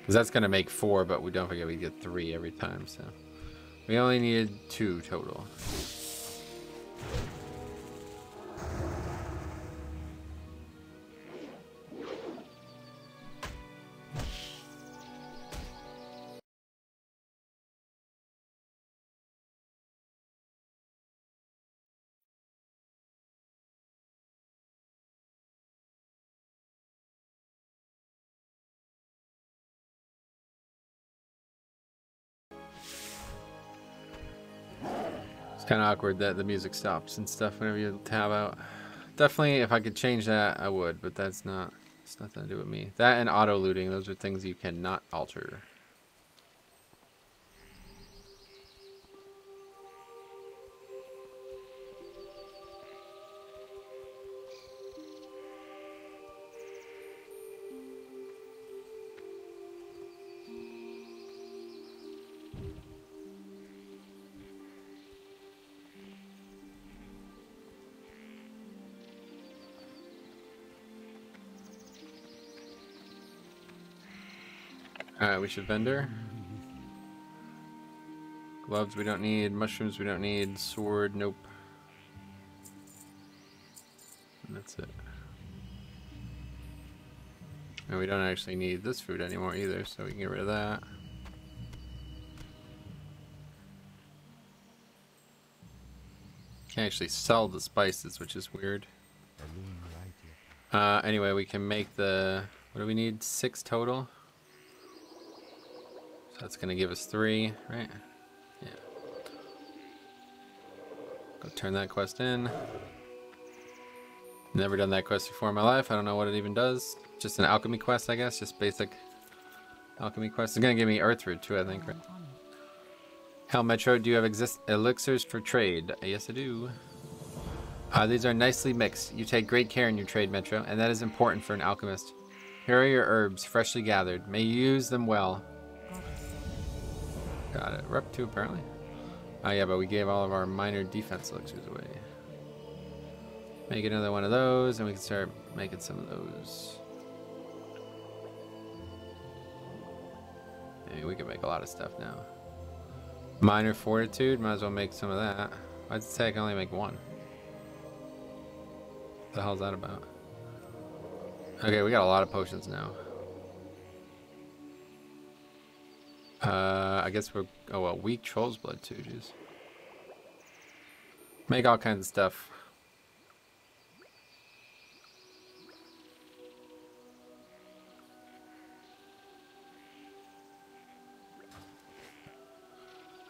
Because that's going to make 4, but we don't forget we get 3 every time, so. We only needed 2 total. It's kind of awkward that the music stops and stuff whenever you tab out. Definitely, if I could change that, I would, but that's not. It's nothing to do with me. That and auto looting; those are things you cannot alter. Alright, we should vendor. Gloves we don't need, mushrooms we don't need, sword, nope. And that's it. And we don't actually need this food anymore either, so we can get rid of that. Can't actually sell the spices, which is weird. Anyway, we can make the... What do we need? 6 total? So that's going to give us 3, right? Yeah. Go turn that quest in. Never done that quest before in my life. I don't know what it even does. Just an alchemy quest, I guess. Just basic alchemy quest. It's gonna give me Earth Root too, I think, right? Hell Metro, do you have elixirs for trade? Yes, I do. These are nicely mixed. You take great care in your trade, Metro, and that is important for an alchemist. Here are your herbs, freshly gathered. May you use them well. Got it. We're up 2 apparently. Oh yeah, but we gave all of our minor defense elixirs away. Make another one of those, and we can start making some of those. Maybe we can make a lot of stuff now. Minor fortitude, might as well make some of that. I'd say I can only make 1. What the hell's that about? Okay, we got a lot of potions now. I guess we're... Oh, well, weak troll's blood too, jeez. Make all kinds of stuff.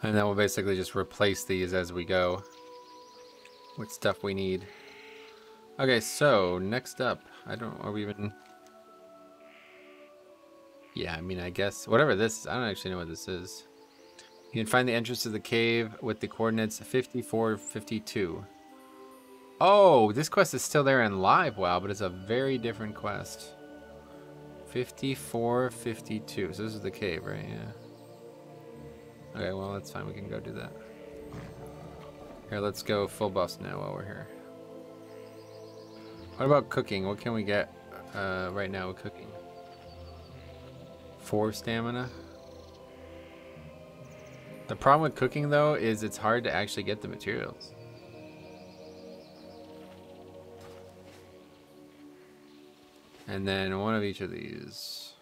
And then we'll basically just replace these as we go with stuff we need. Okay, so next up, are we even... Yeah, I mean, I guess, whatever this is, I don't actually know what this is. You can find the entrance to the cave with the coordinates 5452. Oh, this quest is still there in live WoW, but it's a very different quest. 5452, so this is the cave, right? Yeah. Okay, well, that's fine. We can go do that. Here, let's go full buffs now while we're here. What about cooking? What can we get right now with cooking? 4 stamina. The problem with cooking, though, is it's hard to actually get the materials. And then one of each of these.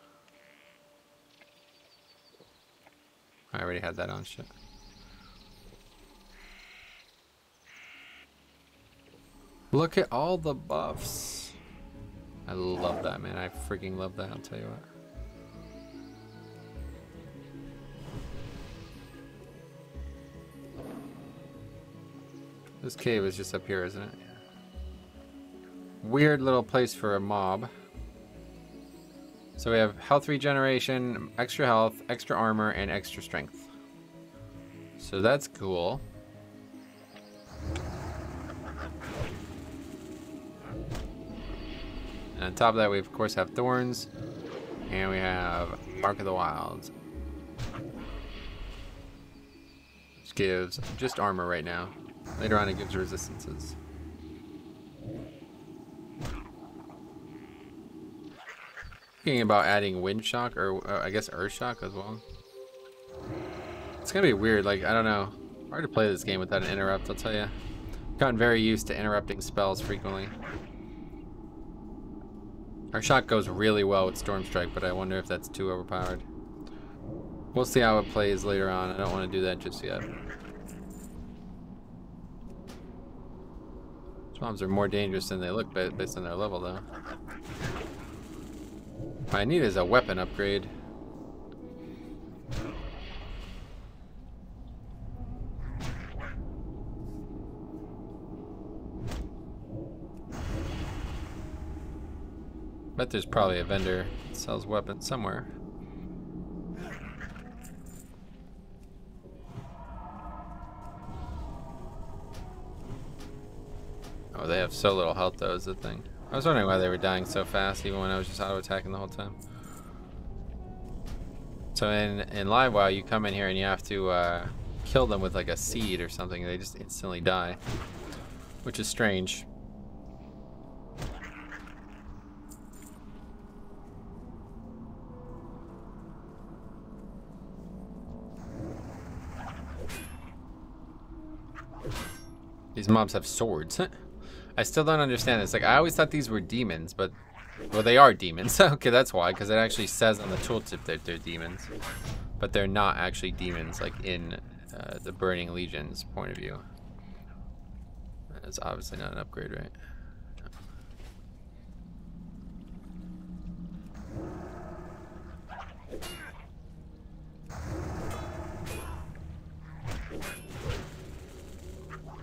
I already had that on shit. Look at all the buffs. I love that, man. I freaking love that, I'll tell you what. This cave is just up here, isn't it? Weird little place for a mob. So we have health regeneration, extra health, extra armor, and extra strength. So that's cool. And on top of that, we of course have thorns, and we have Mark of the Wilds. Which gives just armor right now. Later on, it gives resistances. Thinking about adding wind shock or I guess earth shock as well. It's gonna be weird. Like, I don't know. Hard to play this game without an interrupt, I'll tell you. Gotten very used to interrupting spells frequently. Our shock goes really well with Storm Strike, but I wonder if that's too overpowered. We'll see how it plays later on. I don't want to do that just yet. Mobs are more dangerous than they look based on their level, though. What I need is a weapon upgrade. Bet there's probably a vendor that sells weapons somewhere. Oh, they have so little health, though, is the thing. I was wondering why they were dying so fast, even when I was just auto-attacking the whole time. So in live WoW, you come in here and you have to kill them with like a seed or something. They just instantly die, which is strange. These mobs have swords. I still don't understand this. Like, I always thought these were demons, but... Well, they are demons. Okay, that's why, because it actually says on the tooltip that they're demons. But they're not actually demons, like, in the Burning Legion's point of view. It's obviously not an upgrade, right?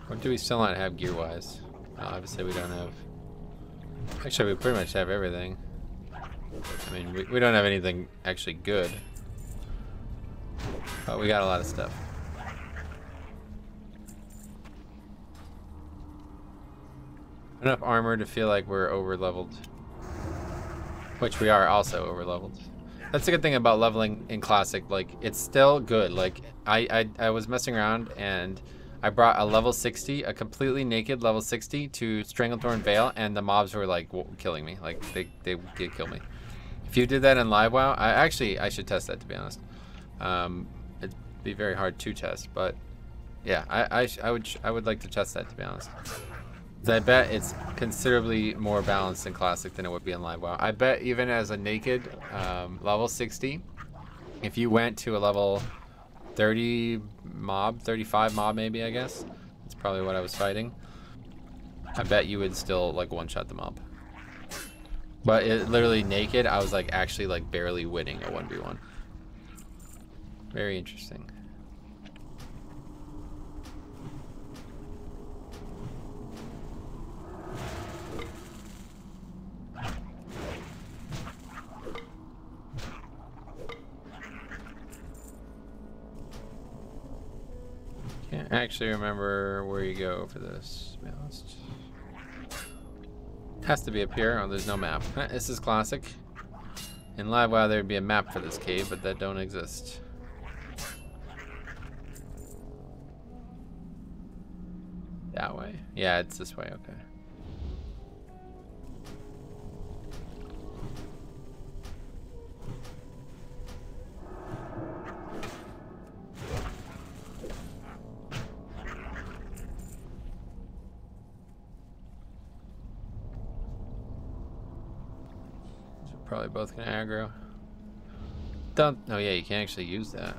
What do we still not have gear-wise? Obviously we don't have... Actually, we pretty much have everything. I mean, we don't have anything actually good. But we got a lot of stuff. Enough armor to feel like we're over-leveled. Which we are also over-leveled. That's the good thing about leveling in Classic. Like, it's still good. Like, I was messing around and I brought a level 60, a completely naked level 60 to Stranglethorn Vale, and the mobs were like killing me. Like, they did kill me. If you did that in Live WoW, I should test that, to be honest. It'd be very hard to test, but yeah, I would like to test that, to be honest. I bet it's considerably more balanced in Classic than it would be in Live WoW. I bet even as a naked level 60, if you went to a level 30 mob, 35 mob maybe, I guess. That's probably what I was fighting. I bet you would still like one-shot the mob. But it literally naked, I was like actually like barely winning a 1v1. Very interesting. Can't actually remember where you go for this, to be honest. Has to be up here. Oh, there's no map. This is Classic. In Live WoW, there'd be a map for this cave, but that don't exist. That way? Yeah, it's this way. Okay. Probably both gonna aggro. Don't. Oh yeah, you can't actually use that.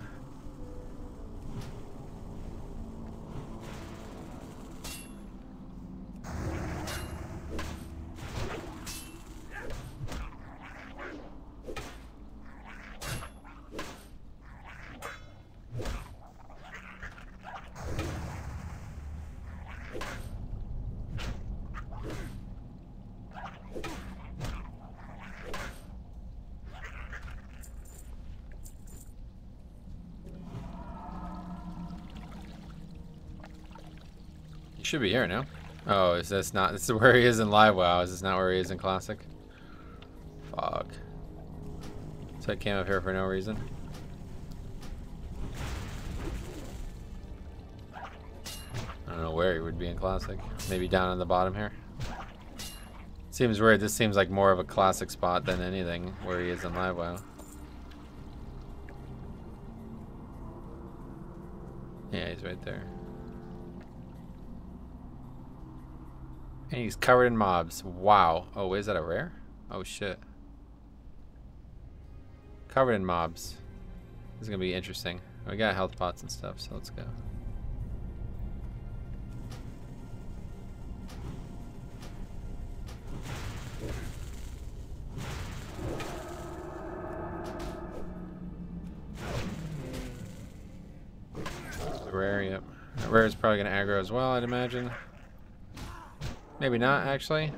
Should be here now. Oh, is this not? This is where he is in Live WoW. Is this not where he is in Classic? Fuck. So I came up here for no reason. I don't know where he would be in Classic. Maybe down on the bottom here. Seems weird. This seems like more of a Classic spot than anything where he is in Live WoW. Yeah, he's right there. And he's covered in mobs. Wow. Oh, is that a rare? Oh, shit. Covered in mobs. This is going to be interesting. We got health pots and stuff, so let's go. The rare, yep. That rare is probably going to aggro as well, I'd imagine. Maybe not, actually.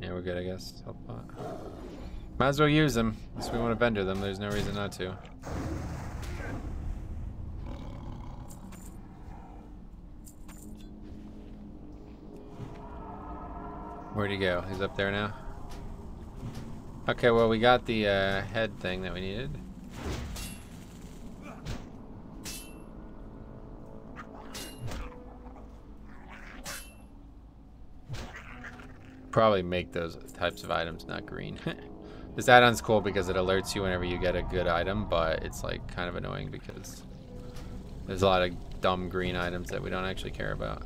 Yeah, we're good, I guess. Health pot. Might as well use them. Unless we want to vendor them, there's no reason not to. Where'd he go? He's up there now? Okay, well, we got the head thing that we needed. Probably make those types of items not green. This add-on's cool because it alerts you whenever you get a good item, but it's like kind of annoying because there's a lot of dumb green items that we don't actually care about.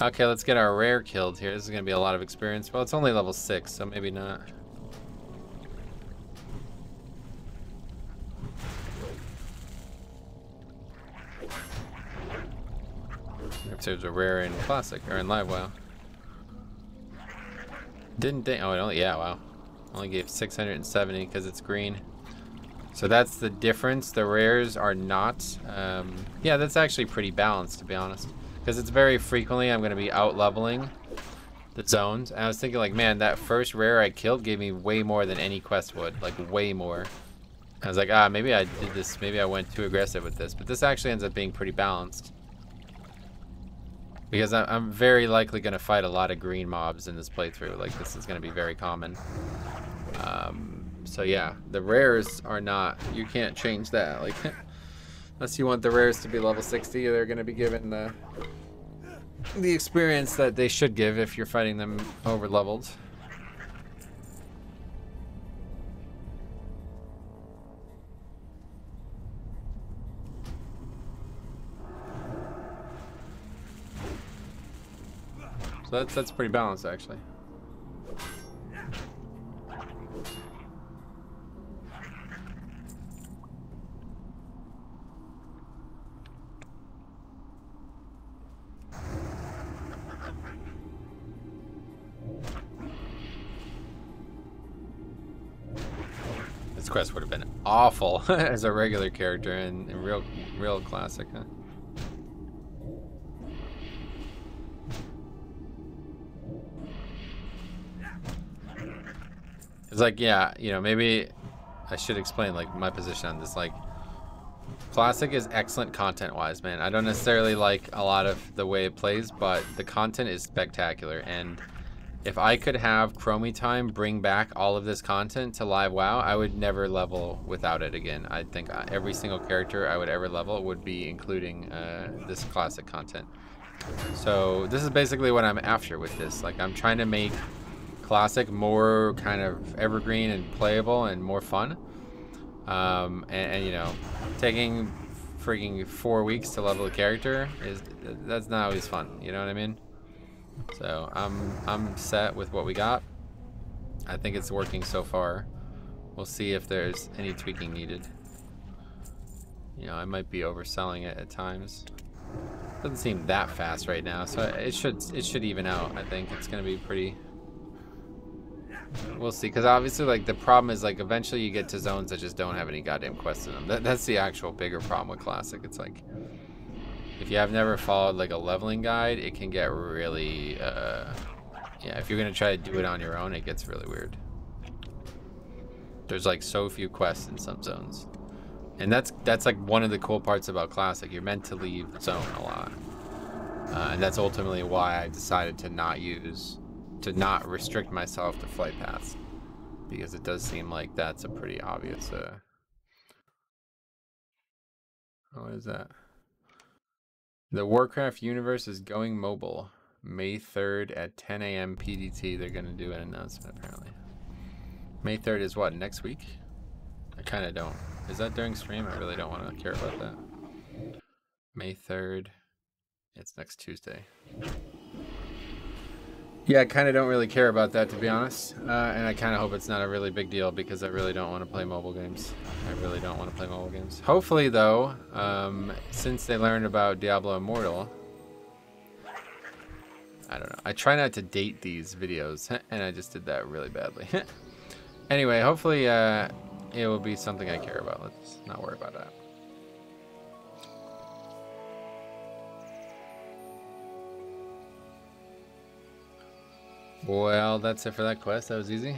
Okay, let's get our rare killed here. This is gonna be a lot of experience. Well, it's only level 6, so maybe not. If there's a rare in Classic or in Live WoW. Didn't think, oh, it only, yeah, wow. Only gave 670 because it's green. So that's the difference. The rares are not, yeah, that's actually pretty balanced, to be honest. Because it's very frequently I'm going to be out leveling the zones. And I was thinking like, man, that first rare I killed gave me way more than any quest would, like way more. I was like, ah, maybe I did this, maybe I went too aggressive with this. But this actually ends up being pretty balanced. Because I'm very likely going to fight a lot of green mobs in this playthrough. Like, this is going to be very common. So yeah, the rares are not, you can't change that. Like, unless you want the rares to be level 60, they're going to be given the experience that they should give if you're fighting them over leveled. So that's pretty balanced, actually. This quest would have been awful as a regular character in real classic, huh? It's like, yeah, you know, maybe I should explain like my position on this. Like, classic is excellent content-wise, man. I don't necessarily like a lot of the way it plays, but the content is spectacular. And if I could have Chromie Time bring back all of this content to live WoW, I would never level without it again. I think every single character I would ever level would be including this classic content. So this is basically what I'm after with this. Like, I'm trying to make classic more kind of evergreen and playable and more fun. And you know, taking freaking 4 weeks to level a character that's not always fun. You know what I mean? So I'm set with what we got. I think it's working so far. We'll see if there's any tweaking needed. You know, I might be overselling it at times. Doesn't seem that fast right now, so it should even out. I think it's gonna be pretty. We'll see, because obviously, like, the problem is, like, eventually you get to zones that just don't have any goddamn quests in them. That's the actual bigger problem with classic. It's like, if you have never followed like a leveling guide, it can get really yeah, if you're gonna try to do it on your own, it gets really weird. There's like so few quests in some zones, and that's like one of the cool parts about classic. You're meant to leave the zone a lot, and that's ultimately why I decided to not restrict myself to flight paths, because it does seem like that's a pretty obvious what is that? The Warcraft universe is going mobile. May 3rd at 10 a.m. PDT. They're going to do an announcement, apparently. May 3rd is what, next week? I kind of don't. Is that during stream? I really don't want to care about that. May 3rd. It's next Tuesday. Yeah, I kind of don't really care about that, to be honest. And I kind of hope it's not a really big deal, because I really don't want to play mobile games. I really don't want to play mobile games. Hopefully, though, since they learned about Diablo Immortal, I don't know. I try not to date these videos, and I just did that really badly. Anyway, hopefully it will be something I care about. Let's not worry about that. Well, that's it for that quest. That was easy.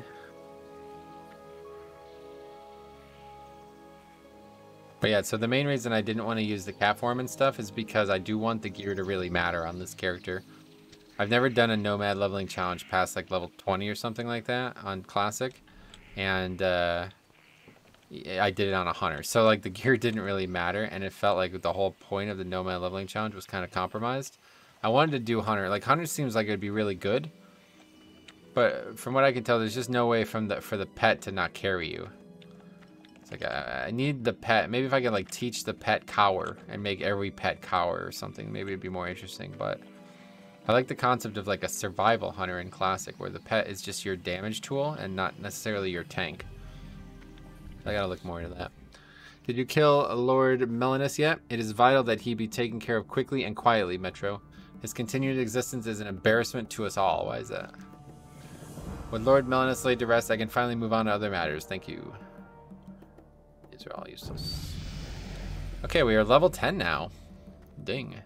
But yeah, so the main reason I didn't want to use the cat form and stuff is because I do want the gear to really matter on this character. I've never done a Nomad leveling challenge past like level 20 or something like that on Classic. And I did it on a Hunter. So like the gear didn't really matter, and it felt like the whole point of the Nomad leveling challenge was kind of compromised. I wanted to do Hunter. Like Hunter seems like it would be really good. But from what I can tell, there's just no way for the pet to not carry you. It's like, I need the pet. Maybe if I could like teach the pet cower and make every pet cower or something, maybe it'd be more interesting. But I like the concept of like a survival hunter in Classic, where the pet is just your damage tool and not necessarily your tank. I gotta look more into that. Did you kill Lord Melanus yet? It is vital that he be taken care of quickly and quietly, Metro. His continued existence is an embarrassment to us all. Why is that? With Lord Melanus laid to rest, I can finally move on to other matters. Thank you. These are all useless. Okay, we are level 10 now. Ding.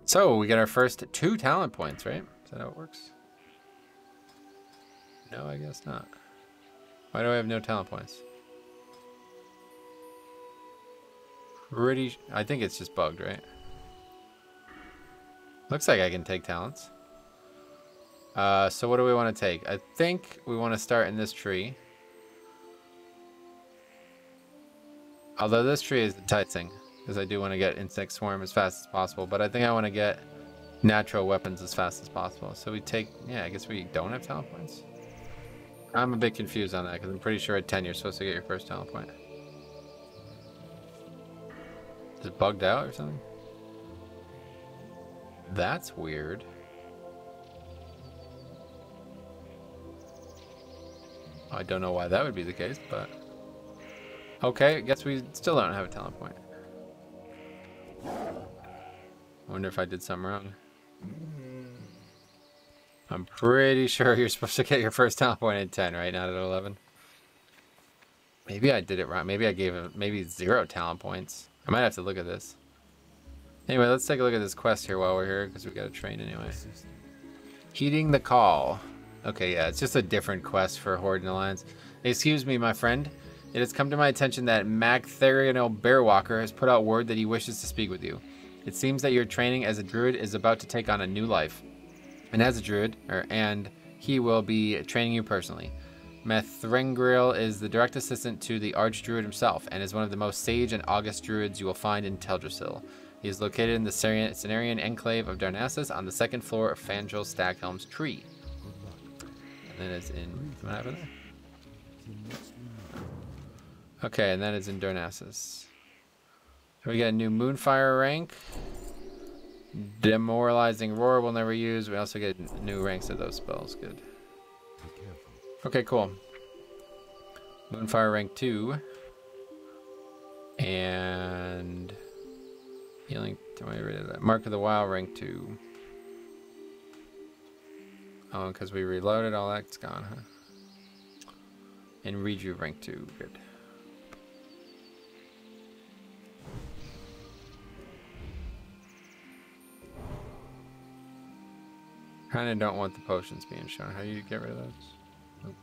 So, we get our first 2 talent points, right? Is that how it works? No, I guess not. Why do I have no talent points? I think it's just bugged, right? Looks like I can take talents. So what do we want to take? I think we want to start in this tree. Although this tree is enticing, because I do want to get insect swarm as fast as possible, but I think I want to get natural weapons as fast as possible. So we take, yeah, I guess we don't have talent points. I'm a bit confused on that, because I'm pretty sure at 10 you're supposed to get your first talent point. Is it bugged out or something? That's weird. I don't know why that would be the case, but... Okay, I guess we still don't have a talent point. I wonder if I did something wrong. I'm pretty sure you're supposed to get your first talent point at 10, right? Not at 11. Maybe I did it wrong. Maybe I gave him maybe 0 talent points. I might have to look at this. Anyway, let's take a look at this quest here while we're here, because we got to train anyway. Heeding the call. Okay, yeah, it's just a different quest for Horde and Alliance. Excuse me, my friend. It has come to my attention that Magtheriano Bearwalker has put out word that he wishes to speak with you. It seems that your training as a druid is about to take on a new life. And as a druid, he will be training you personally. Methrengriel is the direct assistant to the Archdruid himself, and is one of the most sage and august druids you will find in Teldrassil. He is located in the Cenarian enclave of Darnassus on the 2nd floor of Fangel Staghelm's tree. And then it's in... What happened there? Okay, and then it's in Darnassus. So we got a new Moonfire rank. Demoralizing Roar we'll never use. We also get new ranks of those spells. Good. Okay, cool. Moonfire rank 2. And... Healing... Mark of the Wild rank 2. Oh, because we reloaded, all that's gone, huh? And Reju rank 2. Good. Kinda don't want the potions being shown. How do you get rid of those? Nope.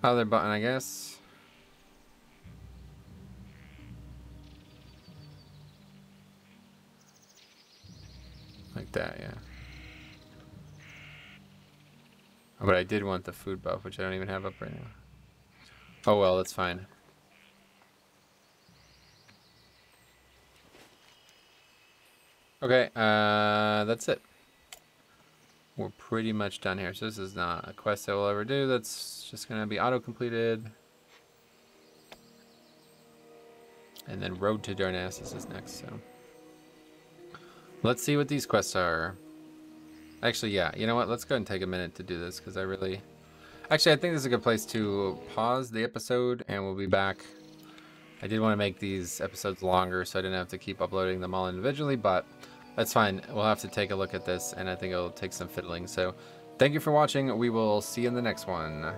Other button, I guess. Like that, yeah. Oh, but I did want the food buff, which I don't even have up right now. Oh well, that's fine. Okay, that's it. We're pretty much done here. So this is not a quest I will ever do. That's just going to be auto-completed. And then Road to Darnassus is next, so. Let's see what these quests are. Actually, yeah, you know what? Let's go ahead and take a minute to do this, because I really... Actually, I think this is a good place to pause the episode, and we'll be back. I did want to make these episodes longer, so I didn't have to keep uploading them all individually, but... That's fine. We'll have to take a look at this, and I think it'll take some fiddling. So, thank you for watching. We will see you in the next one.